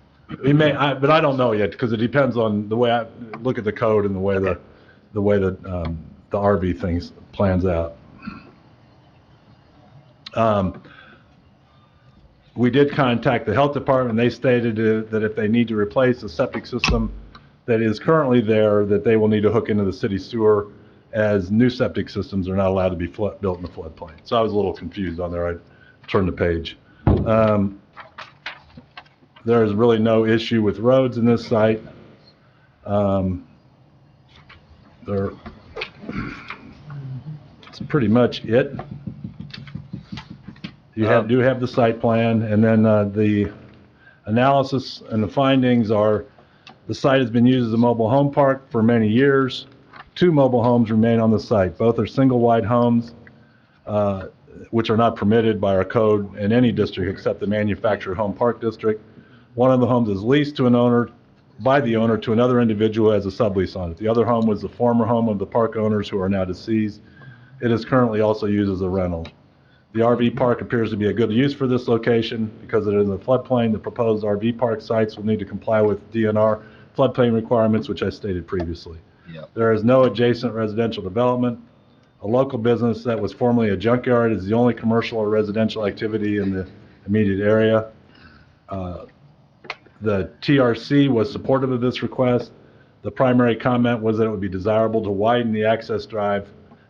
We may, but I don't know yet, because it depends on the way I look at the code and the way that the RV things plans out. We did contact the health department. They stated that if they need to replace the septic system that is currently there, that they will need to hook into the city sewer, as new septic systems are not allowed to be built in the floodplain. So I was a little confused on there. I turned the page. There is really no issue with roads in this site. That's pretty much it. You do have the site plan, and then the analysis and the findings are: the site has been used as a mobile home park for many years. 2 mobile homes remain on the site. Both are single-wide homes, which are not permitted by our code in any district except the manufactured home park district. One of the homes is leased to an owner, by the owner, to another individual who has a sublease on it. The other home was the former home of the park owners, who are now deceased. It is currently also used as a rental. The RV park appears to be a good use for this location because it is a floodplain. The proposed RV park sites will need to comply with DNR floodplain requirements, which I stated previously. Yep. There is no adjacent residential development. A local business that was formerly a junkyard is the only commercial or residential activity in the immediate area. The TRC was supportive of this request. The primary comment was that it would be desirable to widen the access drive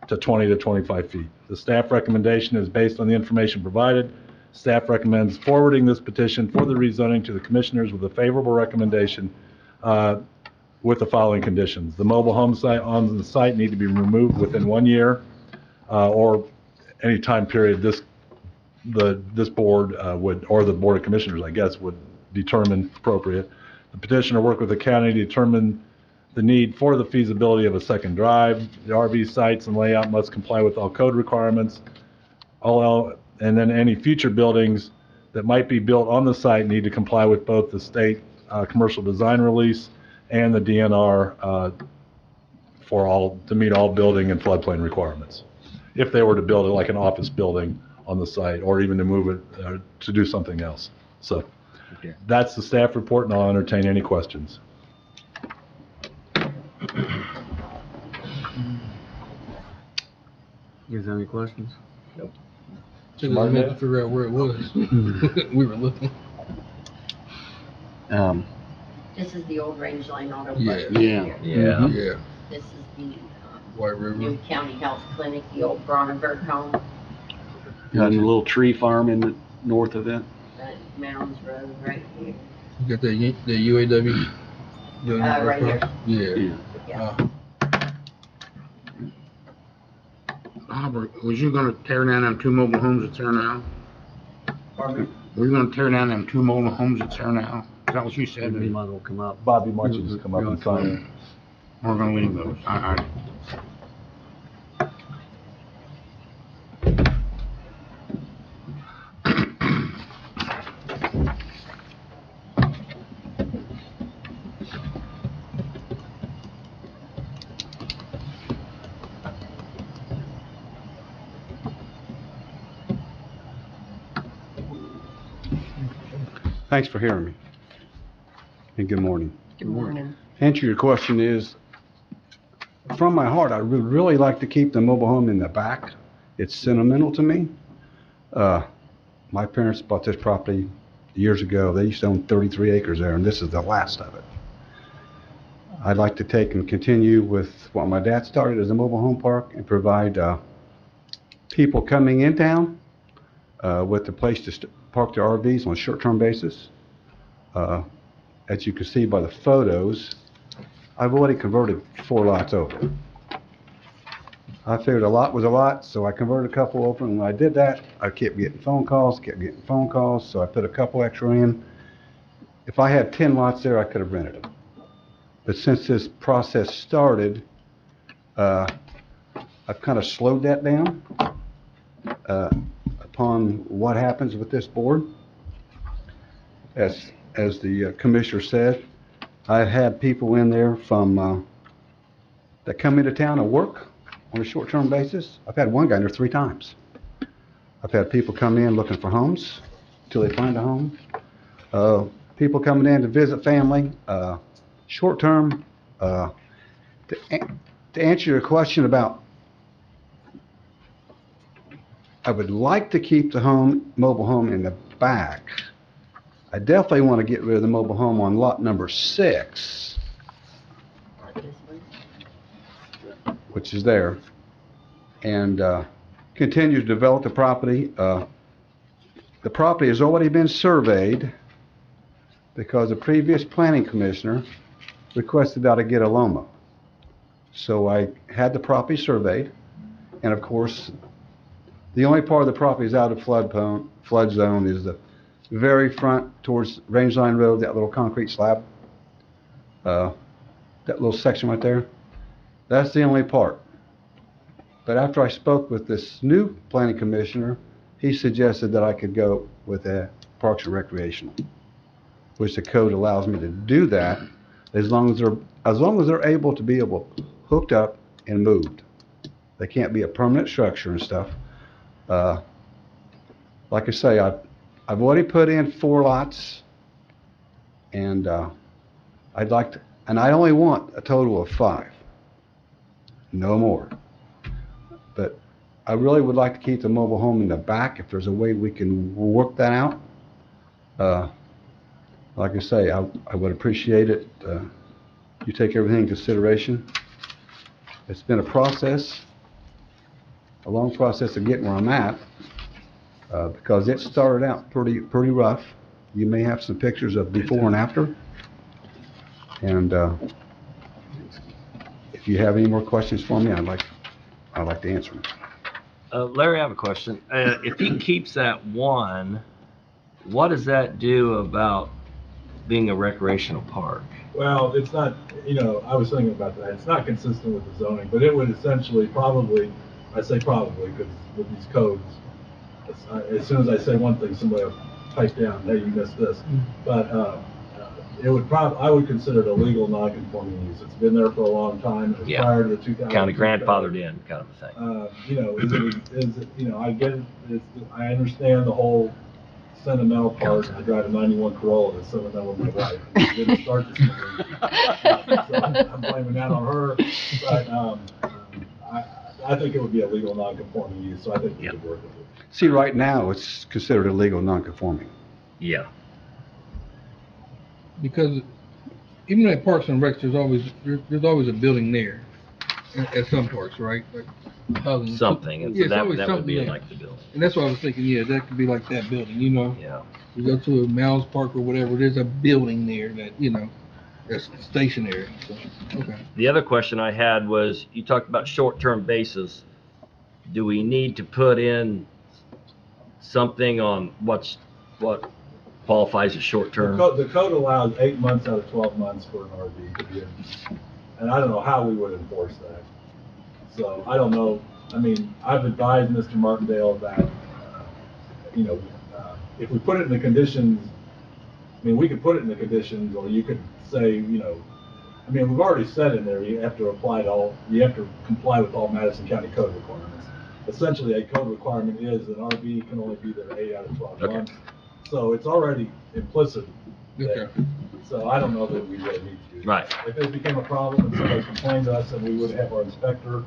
to 20 to 25 feet. The staff recommendation is based on the information provided. Staff recommends forwarding this petition for the rezoning to the commissioners with a favorable recommendation with the following conditions. The mobile home site on the site need to be removed within 1 year or any time period this board would, or the Board of Commissioners, I guess, would determine appropriate. The petitioner work with the county to determine the need for the feasibility of a second drive. The RV sites and layout must comply with all code requirements. And then any future buildings that might be built on the site need to comply with both the state commercial design release and the DNR to meet all building and floodplain requirements. If they were to build it like an office building on the site, or even to move it, to do something else. So Okay. that's the staff report, and I'll entertain any questions. You guys have any questions? Nope. Took us a minute to figure out where it was. We were looking. This is the old range line auto. Yeah. bus Yeah. here. Yeah. Yeah. This is the White River. new county health clinic, the old Bronnenberg home, Got a little tree farm in the north of it. Mounds Road right here. You got the UAW? Right here. Yeah. Yeah. Albert, was you gonna tear down them two mobile homes that's there now? Pardon me? Were you gonna tear down them two mobile homes that's there now? Is that what you said? He might as well come up. Bobby, why don't you just come up and sign it? We're gonna leave those. Thanks for hearing me. And good morning. Good morning. Answer your question is, from my heart, I would really like to keep the mobile home in the back. It's sentimental to me. My parents bought this property years ago. They used to own 33 acres there, and this is the last of it. I'd like to take and continue with what my dad started as a mobile home park and provide people coming in town with a place to park their RVs on a short-term basis. As you can see by the photos, I've already converted 4 lots over. I figured a lot was a lot, so I converted a couple over, and when I did that, I kept getting phone calls, so I put a couple extra in. If I had 10 lots there, I could have rented them. But since this process started, I've kind of slowed that down upon what happens with this board. As the commissioner said, I've had people in there from that come into town and work on a short-term basis. I've had one guy in there 3 times. I've had people come in looking for homes till they find a home. People coming in to visit family, short-term. To answer your question about, I would like to keep the mobile home in the back. I definitely want to get rid of the mobile home on lot number 6, which is there, and continue to develop the property. The property has already been surveyed because the previous planning commissioner requested that I get a LOMA. So I had the property surveyed, and of course, the only part of the property is out of flood zone is the very front towards Range Line Road, that little concrete slab, that little section right there. That's the only part. But after I spoke with this new planning commissioner, he suggested that I could go with a Parks and Recreational, which the code allows me to do that as long as they're able to be hooked up and moved. They can't be a permanent structure and stuff. Like I say, I've already put in 4 lots, and I'd like to, and I only want a total of 5, no more. But I really would like to keep the mobile home in the back if there's a way we can work that out. Like I say, I would appreciate it. You take everything in consideration. It's been a process, a long process of getting where I'm at. Because it started out pretty rough. You may have some pictures of before and after. And if you have any more questions for me, I'd like to answer them. Larry, I have a question. If he keeps that 1, what does that do about being a recreational park? Well, it's not, I was thinking about that. It's not consistent with the zoning, but it would essentially probably, I say probably, because with these codes, as soon as I say one thing, somebody will type down, hey, you missed this. But it would I would consider it a legal non-conforming use. It's been there for a long time. It was Yeah. prior to the 2000. County grandfathered in, kind of a thing. You know, I get it, I understand the whole sentimental part. I drive a 91 Corolla that's sentimental to my wife. It didn't start this morning. So I'm blaming that on her. But I think it would be a legal non-conforming use, so I think we could work with it. See, right now, it's considered illegal non-conforming. Yeah. Because even at Parks and Recs, there's always a building there at some parks, right? Like Something, and so it's that always would be something like there. the building. And that's what I was thinking, yeah, that could be like that building, you know? Yeah. You go to a Mouse Park or whatever, there's a building there that, you know, that's stationary, so, okay. The other question I had was, you talked about short-term basis. Do we need to put in something on what qualifies as short-term? The code allows 8 months out of 12 months for an RV to be in. And I don't know how we would enforce that. So I don't know. I mean, I've advised Mr. Martindale that, you know, if we put it in the conditions, I mean, we could put it in the conditions, or you could say, you know, I mean, we've already said in there, you have to comply with all Madison County code requirements. Essentially, a code requirement is an RV can only be there 8 out of 12 months. So it's already implicit there. So I don't know that we really need to do that. Right. If it became a problem and somebody complained to us, then we would have our inspector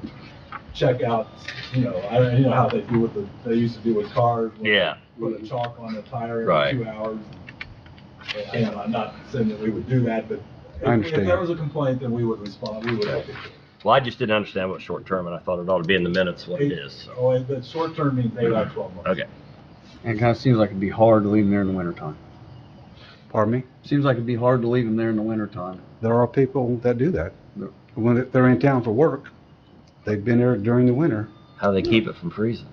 check out, you know, you know how they do with they used to do with cars. Yeah. Put a chalk on a tire Right. every 2 hours. And I'm not saying that we would do that, but I if understand. there was a complaint, then we would respond, we would have to. Well, I just didn't understand what short-term, and I thought it ought to be in the minutes what it is. So. Oh, the short term means 8 out of 12 months. Okay. And it kind of seems like it'd be hard to leave them there in the wintertime. Pardon me? Seems like it'd be hard to leave them there in the wintertime. There are people that do that. When they're in town for work, they've been there during the winter. How do they keep it from freezing?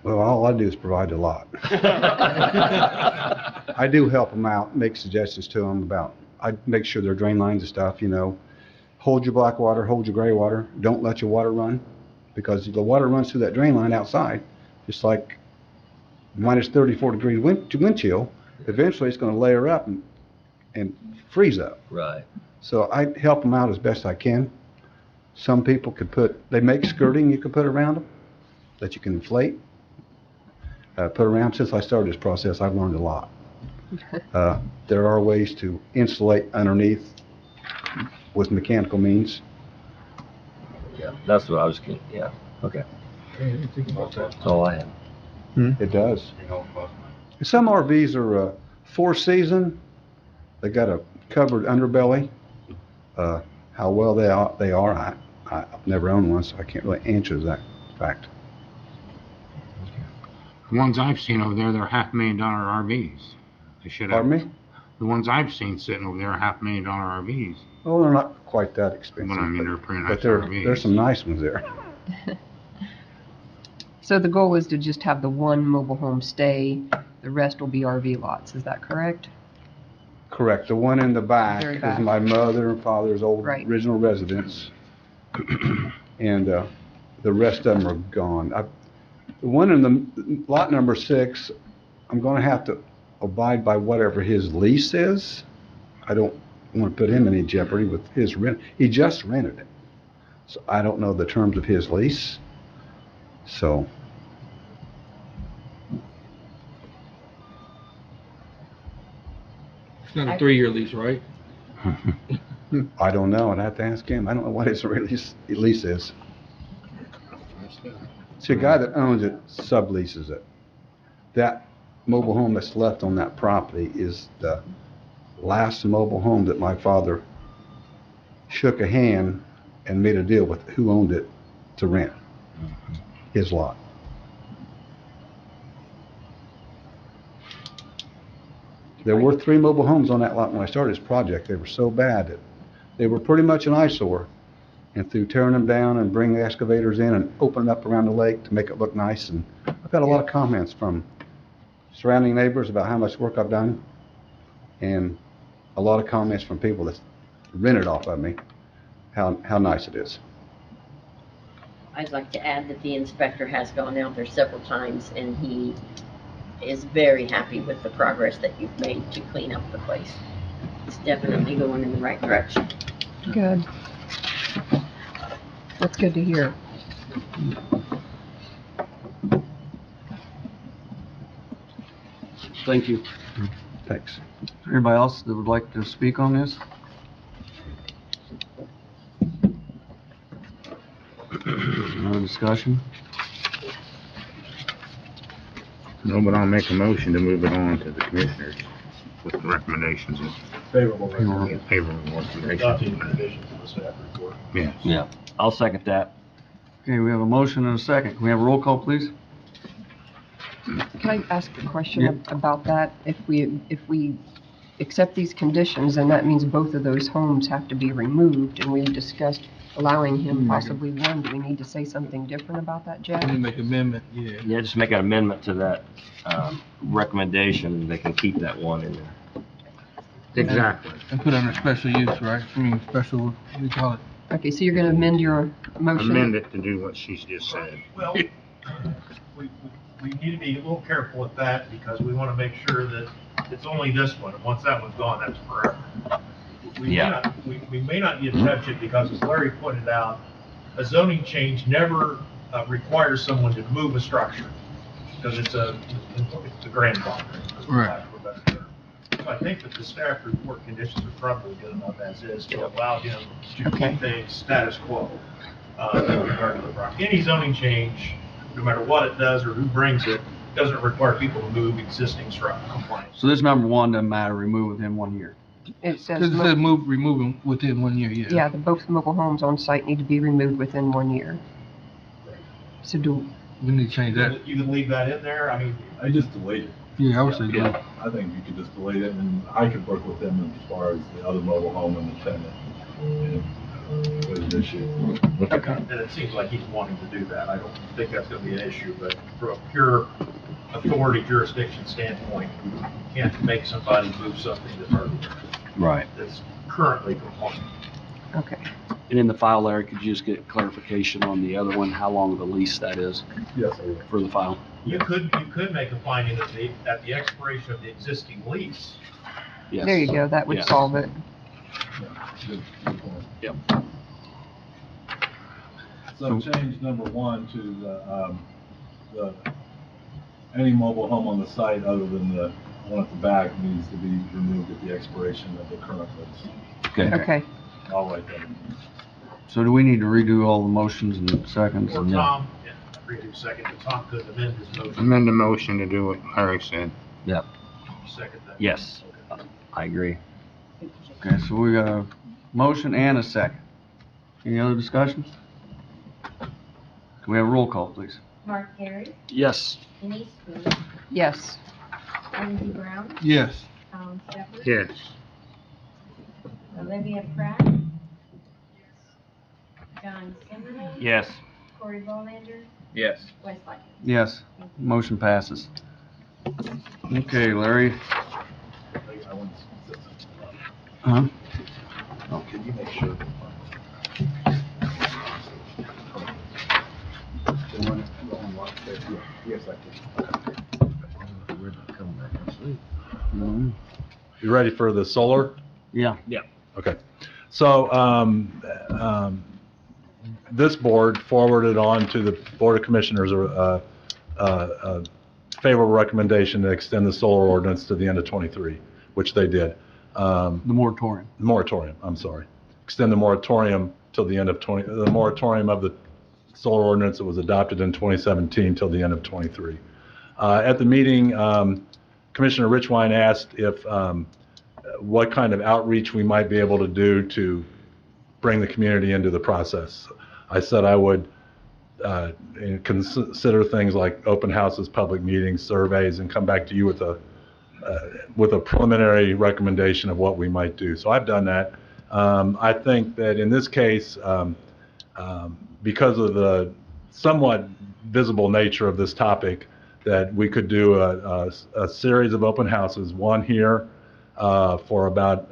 Well, all I do is provide a lot. I do help them out, make suggestions to them about, I make sure their drain lines and stuff, you know, hold your black water, hold your gray water, don't let your water run, because the water runs through that drain line outside, just like minus 34 degrees wind chill, eventually it's going to layer up and freeze up. Right. So I help them out as best I can. Some people they make skirting you can put around them that you can inflate. Put around. Since I started this process, I've learned a lot. There are ways to insulate underneath with mechanical means. Yeah, that's what I was getting. Yeah. Okay. That's all I had. It does. Some RVs are 4-season. They got a covered underbelly. How well they are, I've never owned one, so I can't really answer that fact. The ones I've seen over there, they're $500,000 RVs. They should have. Pardon me? The ones I've seen sitting over there are $500,000 RVs. Well, they're not quite that expensive. But I mean, they're pretty nice but RVs. there's some nice ones there. So the goal is to just have the one mobile home stay, the rest will be RV lots, is that correct? Correct. The one in the back Very is back. my mother and father's old Right. original residence. And the rest of them are gone. The one in the lot number 6, I'm going to have to abide by whatever his lease is. I don't want to put him in any jeopardy with his rent. He just rented it. So I don't know the terms of his lease. So It's not a 3-year lease, right? I don't know. I'd have to ask him. I don't know what his lease is. See, a guy that owns it subleases it. That mobile home that's left on that property is the last mobile home that my father shook a hand and made a deal with who owned it to rent his lot. There were 3 mobile homes on that lot when I started this project. They were so bad that they were pretty much an eyesore. And through tearing them down and bringing the excavators in and opening up around the lake to make it look nice. And I've got a lot of comments from surrounding neighbors about how much work I've done. And a lot of comments from people that rented off of me, how nice it is. I'd like to add that the inspector has gone out there several times, and he is very happy with the progress that you've made to clean up the place. it's definitely going in the right direction. Good. That's good to hear. Thank you. Thanks. Anybody else that would like to speak on this? No discussion? No, but I'll make a motion to move it on to the commissioners with the recommendations. Favorable recommendation. Favorable recommendation. Yes. Yeah, I'll second that. Okay, we have a motion and a second. Can we have a roll call, please? Can I ask a question Yep. about that? If we accept these conditions, then that means both of those homes have to be removed, and we discussed allowing him possibly one. Do we need to say something different about that, Jack? Let me make amendment, yeah. Yeah, just make an amendment to that recommendation. They can keep that one in there. Exactly. And put under special use, right? I mean, special, what do you call it? Okay, so you're gonna amend your motion? Amend it to do what she's just said. Well, we need to be a little careful with that because we want to make sure that it's only this one. And once that one's gone, that's forever. We may not need to touch it because, as Larry pointed out, a zoning change never requires someone to move a structure because it's a grandfather. Right. So I think that the staff report conditions are probably good enough as is to allow him to Okay. keep things status quo in regard to the property. Any zoning change, no matter what it does or who brings it, doesn't require people to move existing structure compliance. So this number one doesn't matter, remove within 1 year. It says, Because it says remove them within 1 year, yeah. yeah, both mobile homes on site need to be removed within 1 year. So We need to change that. You can leave that in there, I mean. I just delayed it. Yeah, I would say that. I think you could just delete it, and I could work with them as far as the other mobile home and the tenant. And it was an issue. Okay. And it seems like he's wanting to do that. I don't think that's gonna be an issue, but from a pure authority jurisdiction standpoint, you can't make somebody move something that's currently compliant. Okay. And in the file, Larry, could you just get clarification on the other one, how long of a lease that is? Yes, I will. For the file? You could make a finding at the expiration of the existing lease. Yes. There you go, that would Yes. solve it. Good point. Yep. So change number one to the, any mobile home on the site other than the one at the back needs to be removed at the expiration of the current lease. Okay. Okay. I'll write that in. So do we need to redo all the motions and seconds? Or Tom, redo second, but Tom could amend his motion. Amend the motion to do what Larry said. Yep. Second that. Yes, I agree. Okay, so we got a motion and a second. Any other discussion? Can we have a roll call, please? Mark Terry, Yes. Denise Booth, Yes. Lindsey Brown, Yes. Alan Stepper. Yes. Olivia Pratt. John Zimmerman. Yes. Corey Bolander, Yes. Wes Lyke. Yes, motion passes. Okay, Larry. I want to- Huh? Oh, can you make sure? Yes, I can. You ready for the solar? Yeah. Yeah. Okay. So, this board forwarded on to the Board of Commissioners a favorable recommendation to extend the solar ordinance to the end of '23, which they did. The moratorium. Moratorium, I'm sorry. Extend the moratorium till the end of the moratorium of the solar ordinance that was adopted in 2017 till the end of '23. At the meeting, Commissioner Richwine asked if, what kind of outreach we might be able to do to bring the community into the process. I said I would consider things like open houses, public meetings, surveys, and come back to you with a preliminary recommendation of what we might do. So I've done that. I think that in this case, because of the somewhat visible nature of this topic, that we could do a series of open houses, one here for about,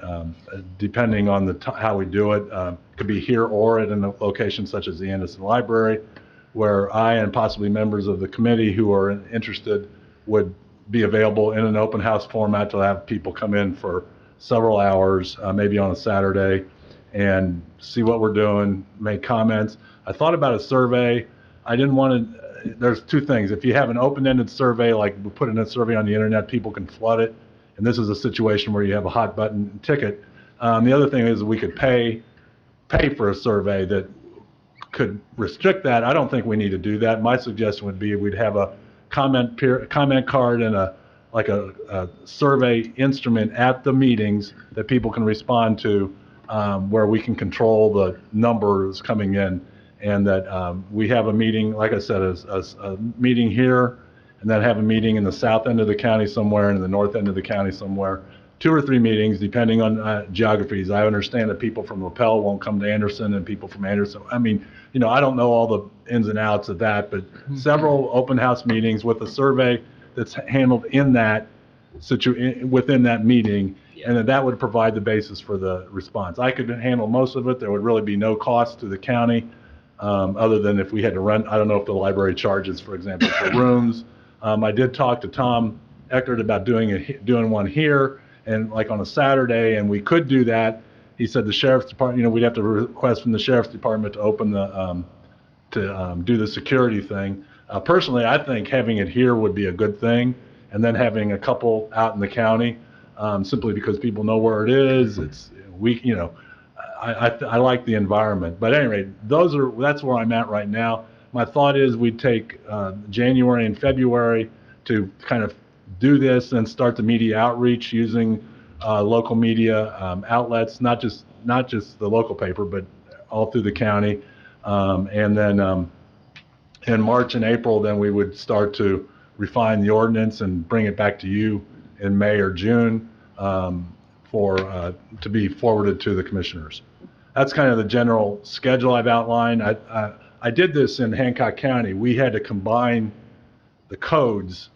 depending on how we do it, could be here or at a location such as the Anderson Library, where I and possibly members of the committee who are interested would be available in an open house format to have people come in for several hours, maybe on a Saturday, and see what we're doing, make comments. I thought about a survey. I didn't want to, there's two things. If you have an open-ended survey, like we put in a survey on the internet, people can flood it. And this is a situation where you have a hot button ticket. The other thing is we could pay for a survey that could restrict that. I don't think we need to do that. My suggestion would be we'd have a comment card and a survey instrument at the meetings that people can respond to, where we can control the numbers coming in, and that we have a meeting, like I said, a meeting here, and then have a meeting in the south end of the county somewhere and in the north end of the county somewhere. 2 or 3 meetings, depending on geographies. I understand that people from LaPel won't come to Anderson, and people from Anderson. I mean, I don't know all the ins and outs of that, but several open house meetings with a survey that's handled in that within that meeting, and that would provide the basis for the response. I could handle most of it. There would really be no cost to the county, other than if we had to rent. I don't know if the library charges, for example, for rooms. I did talk to Tom Eckert about doing one here, and like on a Saturday, and we could do that. He said the sheriff's department, we'd have to request from the sheriff's department to open the, do the security thing. Personally, I think having it here would be a good thing, and then having a couple out in the county, simply because people know where it is. It's I like the environment. But at any rate, that's where I'm at right now. My thought is we'd take January and February to kind of do this and start the media outreach using local media outlets, not just the local paper, but all through the county. And then in March and April, then we would start to refine the ordinance and bring it back to you in May or June to be forwarded to the commissioners. That's kind of the general schedule I've outlined. I did this in Hancock County. We had to combine the codes.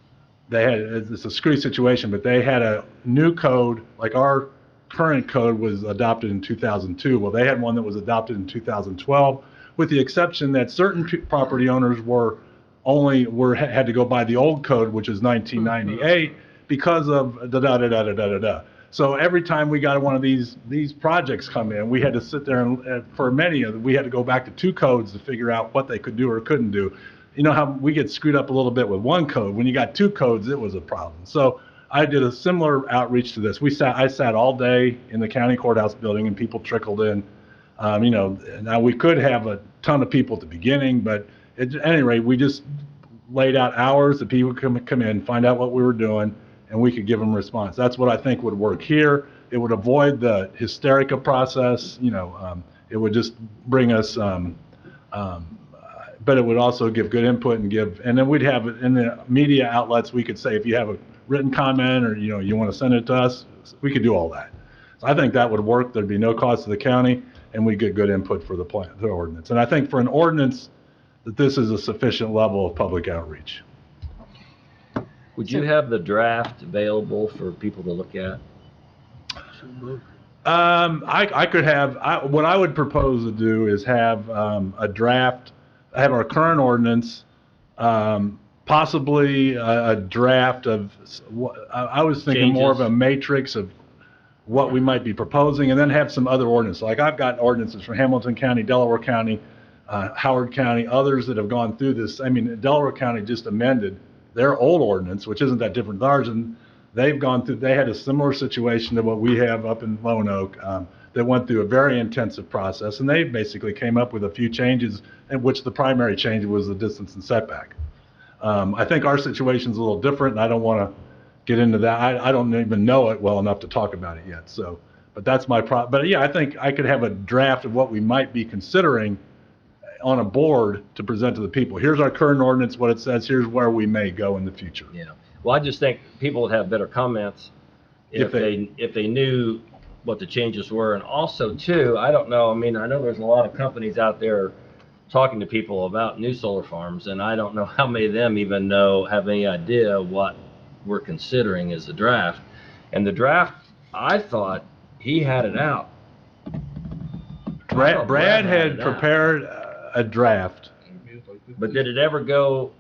It's a screwy situation, but they had a new code, like our current code was adopted in 2002. Well, they had one that was adopted in 2012, with the exception that certain property owners had to go by the old code, which is 1998, because of da-da-da-da-da-da-da. So every time we got one of these projects come in, we had to sit there and for many of them, we had to go back to 2 codes to figure out what they could do or couldn't do. You know how we get screwed up a little bit with 1 code. When you got 2 codes, it was a problem. So I did a similar outreach to this. I sat all day in the county courthouse building, and people trickled in. Now we could have a ton of people at the beginning, but at any rate, we just laid out hours that people could come in, find out what we were doing, and we could give them a response. That's what I think would work here. It would avoid the hysterica process. It would just bring us, but it would also give good input and then we'd have it in the media outlets. We could say, if you have a written comment or, you want to send it to us, we could do all that. So I think that would work. There'd be no cost to the county, and we'd get good input for the ordinance. And I think for an ordinance, that this is a sufficient level of public outreach. Would you have the draft available for people to look at? I could have, what I would propose to do is have a draft, have our current ordinance, possibly a draft of, I was thinking more of a matrix of what we might be proposing, and then have some other ordinances. Like I've got ordinances from Hamilton County, Delaware County, Howard County, others that have gone through this. I mean, Delaware County just amended their old ordinance, which isn't that different than ours, and they've gone through, they had a similar situation to what we have up in Lone Oak, that went through a very intensive process, and they basically came up with a few changes, in which the primary change was the distance and setback. I think our situation's a little different, and I don't want to get into that. I don't even know it well enough to talk about it yet. So, but that's my but yeah, I think I could have a draft of what we might be considering on a board to present to the people. Here's our current ordinance, what it says, here's where we may go in the future. Yeah. Well, I just think people would have better comments if they knew what the changes were. And also too, I don't know, I mean, I know there's a lot of companies out there talking to people about new solar farms, and I don't know how many of them even have any idea what we're considering as a draft. And the draft, I thought he had it out. Brad had prepared a draft. But did it ever go,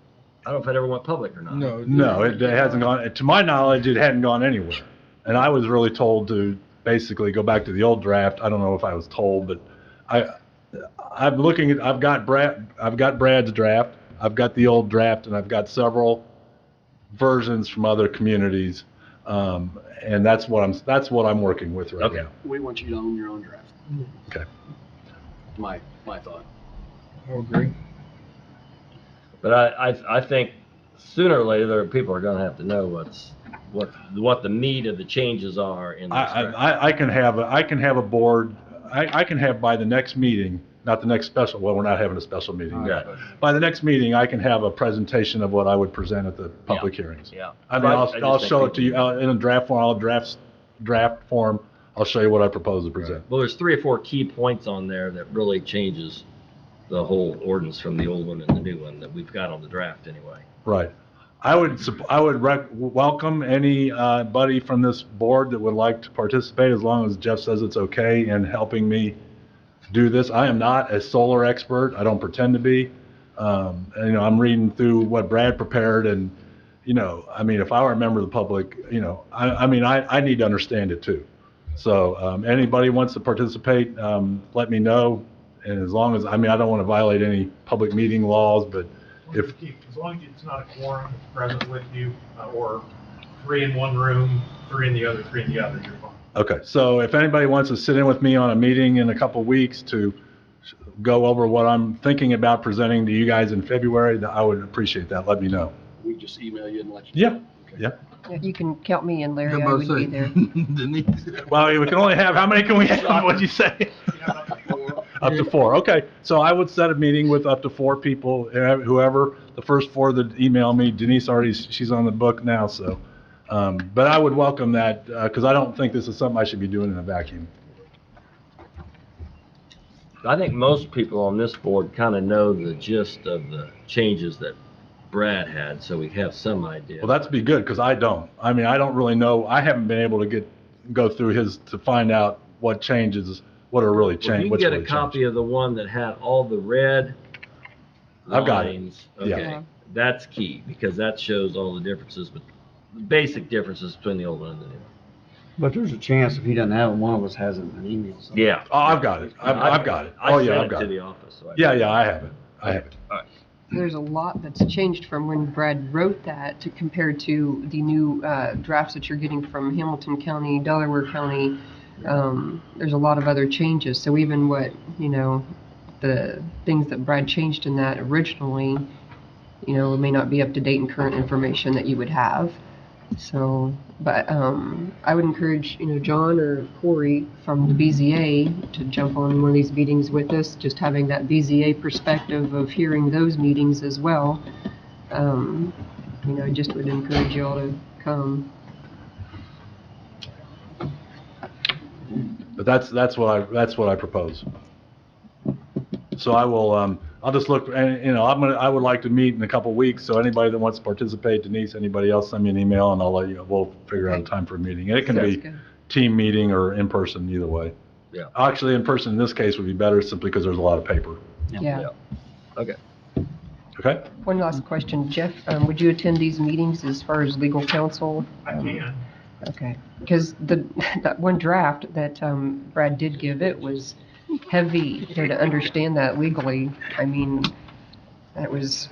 I don't know if it ever went public or not. No, it hasn't gone, to my knowledge, it hadn't gone anywhere. And I was really told to basically go back to the old draft. I don't know if I was told, but I've got Brad's draft, I've got the old draft, and I've got several versions from other communities, and that's what I'm working with right now. We want you to own your own draft. Okay. My thought. I agree. But I think sooner or later, people are gonna have to know what the meat of the changes are in this draft. I can have a board, I can have by the next meeting, not the next special, well, we're not having a special meeting yet. By the next meeting, I can have a presentation of what I would present at the public hearings. Yeah. I mean, I'll show it to you in a draft form, draft form, I'll show you what I propose to present. Well, there's 3 or 4 key points on there that really changes the whole ordinance from the old one and the new one that we've got on the draft anyway. Right. I would welcome anybody from this board that would like to participate, as long as Jeff says it's okay in helping me do this. I am not a solar expert. I don't pretend to be. And, I'm reading through what Brad prepared, and, if I were a member of the public, I need to understand it too. So anybody wants to participate, let me know. And as long as, I don't want to violate any public meeting laws, but as long as it's not a quorum present with you, or 3 in one room, 3 in the other, 3 in the other, you're fine. Okay, so if anybody wants to sit in with me on a meeting in a couple of weeks to go over what I'm thinking about presenting to you guys in February, I would appreciate that. Let me know. We just email you and let you Yeah, know. Okay. yeah. Yeah, you can count me in, Larry. I would be there. Well, we can only have, how many can we have? What'd you say? Up to 4. Okay, so I would set a meeting with up to 4 people, whoever, the first 4 that email me. Denise she's on the book now, so. But I would welcome that, because I don't think this is something I should be doing in a vacuum. I think most people on this board kind of know the gist of the changes that Brad had, so we have some idea. Well, that's be good, because I don't. I don't really know. I haven't been able to go through his to find out what changes, what are really changed. Well, you can get a copy of the one that had all the red I've got it. lines. Okay, Yeah. That's key, because that shows all the differences, but the basic differences between the old one and the new one. But there's a chance if he doesn't have it, one of us has it in an email. somewhere. Yeah. Oh, I've got it. I've got it. I Oh, yeah, sent I've it got to it. the office. So Yeah, I have it. I have it. All right. There's a lot that's changed from when Brad wrote that to compared to the new drafts that you're getting from Hamilton County, Delaware County. There's a lot of other changes. So even the things that Brad changed in that originally, may not be up to date and current information that you would have. So, but I would encourage, John or Corey from the BZA to jump on one of these meetings with us, just having that BZA perspective of hearing those meetings as well. I just would encourage you all to come. But that's what I propose. So I will, I'll just look, and, I would like to meet in a couple of weeks, so anybody that wants to participate, Denise, anybody else, send me an email, and we'll figure out a time for a meeting. And it can be team meeting or in person, either way. Yeah. Actually, in person in this case would be better, simply because there's a lot of paper. Yeah. Okay. Okay? One last question, Jeff, would you attend these meetings as far as legal counsel? I can. Okay, because that one draft that Brad did give, it was heavy to understand that legally. That was,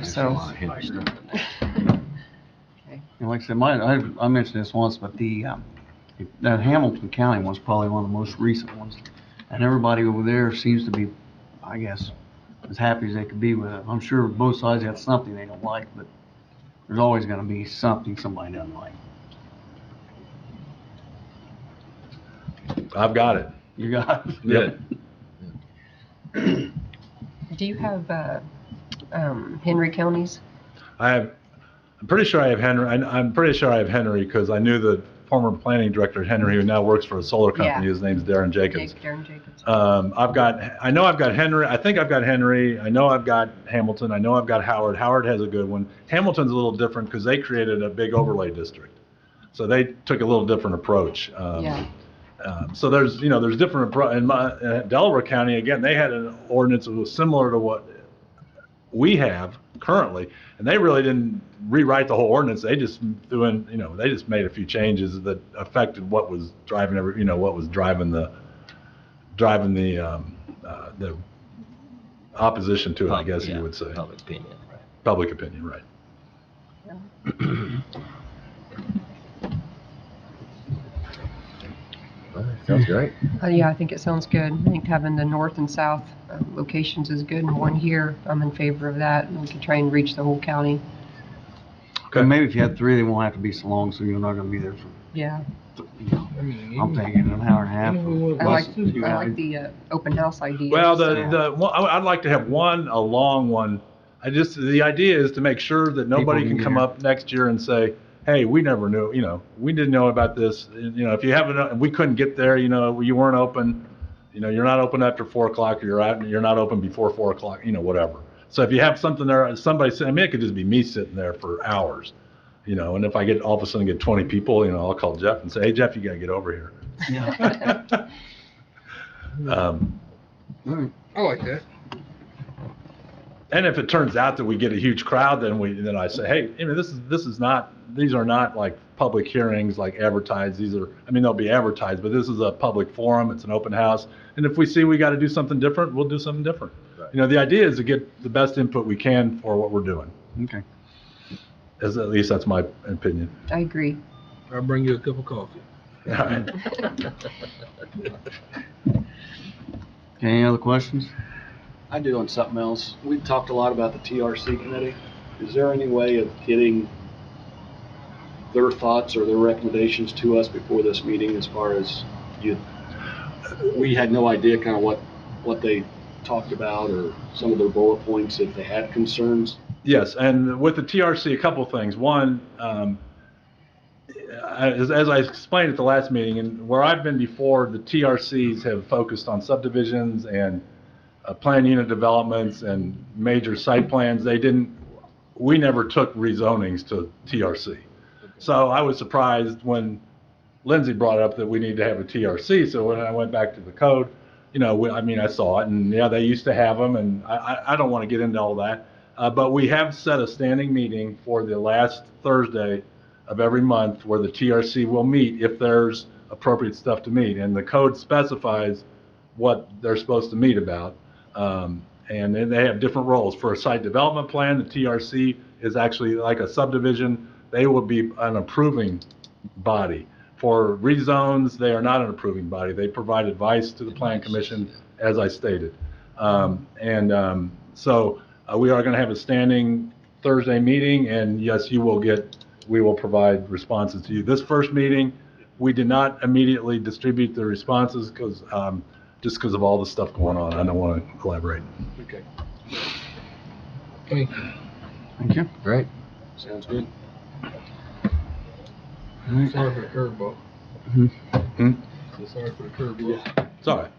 so. And like I said, I mentioned this once, but that Hamilton County one's probably one of the most recent ones. And everybody over there seems to be, I guess, as happy as they could be with it. I'm sure both sides got something they don't like, but there's always going to be something somebody doesn't like. I've got it. You got it? Yep. Do you have Henry counties? I'm pretty sure I have Henry. I'm pretty sure I have Henry, because I knew the former planning director at Henry, who now works for a solar company. Yeah. His name's Darren Jacobs. Darren Jacobs. I know I've got Henry. I think I've got Henry. I know I've got Hamilton. I know I've got Howard. Howard has a good one. Hamilton's a little different, because they created a big overlay district. So they took a little different approach. So there's different in Delaware County. Again, they had an ordinance that was similar to we have currently, and they really didn't rewrite the whole ordinance. They just threw in, they just made a few changes that affected what was driving what was driving the opposition to it, I guess you would say. Public opinion, right. Public opinion, right. Sounds great. Yeah, I think it sounds good. I think having the north and south locations is good, and one here, I'm in favor of that, and we can try and reach the whole county. Okay. Maybe if you had 3, they won't have to be so long, so you're not gonna be there for, Yeah. I'm thinking an hour and a half. I like the open house idea. Well, I'd like to have a long one. The idea is to make sure that nobody can come up next year and say, hey, we never knew, we didn't know about this. If you haven't, we couldn't get there, you weren't open, you're not open after 4 o'clock, or you're not open before 4 o'clock, whatever. So if you have something there, somebody saying, it could just be me sitting there for hours, and if I all of a sudden get 20 people, I'll call Jeff and say, hey, Jeff, you got to get over here. Yeah. I like that. And if it turns out that we get a huge crowd, then I say, hey, these are not like public hearings, like advertised. They'll be advertised, but this is a public forum. It's an open house. And if we see we got to do something different, we'll do something different. Right. The idea is to get the best input we can for what we're doing. Okay. At least that's my opinion. I agree. I'll bring you a cup of coffee. All right. Okay, any other questions? I do on something else. We've talked a lot about the TRC committee. Is there any way of getting their thoughts or their recommendations to us before this meeting, as far as we had no idea kind of what they talked about, or some of their bullet points if they had concerns? Yes, and with the TRC, a couple of things. One, as I explained at the last meeting, and where I've been before, the TRCs have focused on subdivisions and plan unit developments and major site plans. We never took rezonings to TRC. Okay. So I was surprised when Lindsay brought up that we need to have a TRC. So when I went back to the code, I saw it, and yeah, they used to have them, and I don't want to get into all that. But we have set a standing meeting for the last Thursday of every month where the TRC will meet if there's appropriate stuff to meet. And the code specifies what they're supposed to meet about. And then they have different roles. For a site development plan, the TRC is actually like a subdivision. They will be an approving body. For rezones, they are not an approving body. They provide advice to the Plan Commission, as I stated. So we are going to have a standing Thursday meeting, and yes, we will provide responses to you. This first meeting, we did not immediately distribute the responses just because of all the stuff going on. I don't want to collaborate. Okay. Thank you. Thank you. Great. Sounds good. Sorry for the curveball. Sorry for the curveball. It's all right.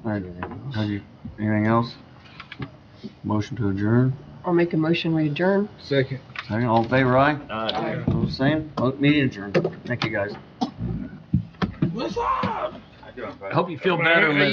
All right. Anything else? Motion to adjourn? I'll make a motion, we adjourn. Second. All in favor, aye? Aye. Those same? Meeting adjourned. Thank you, guys. What's up? I hope you feel better, Olivia.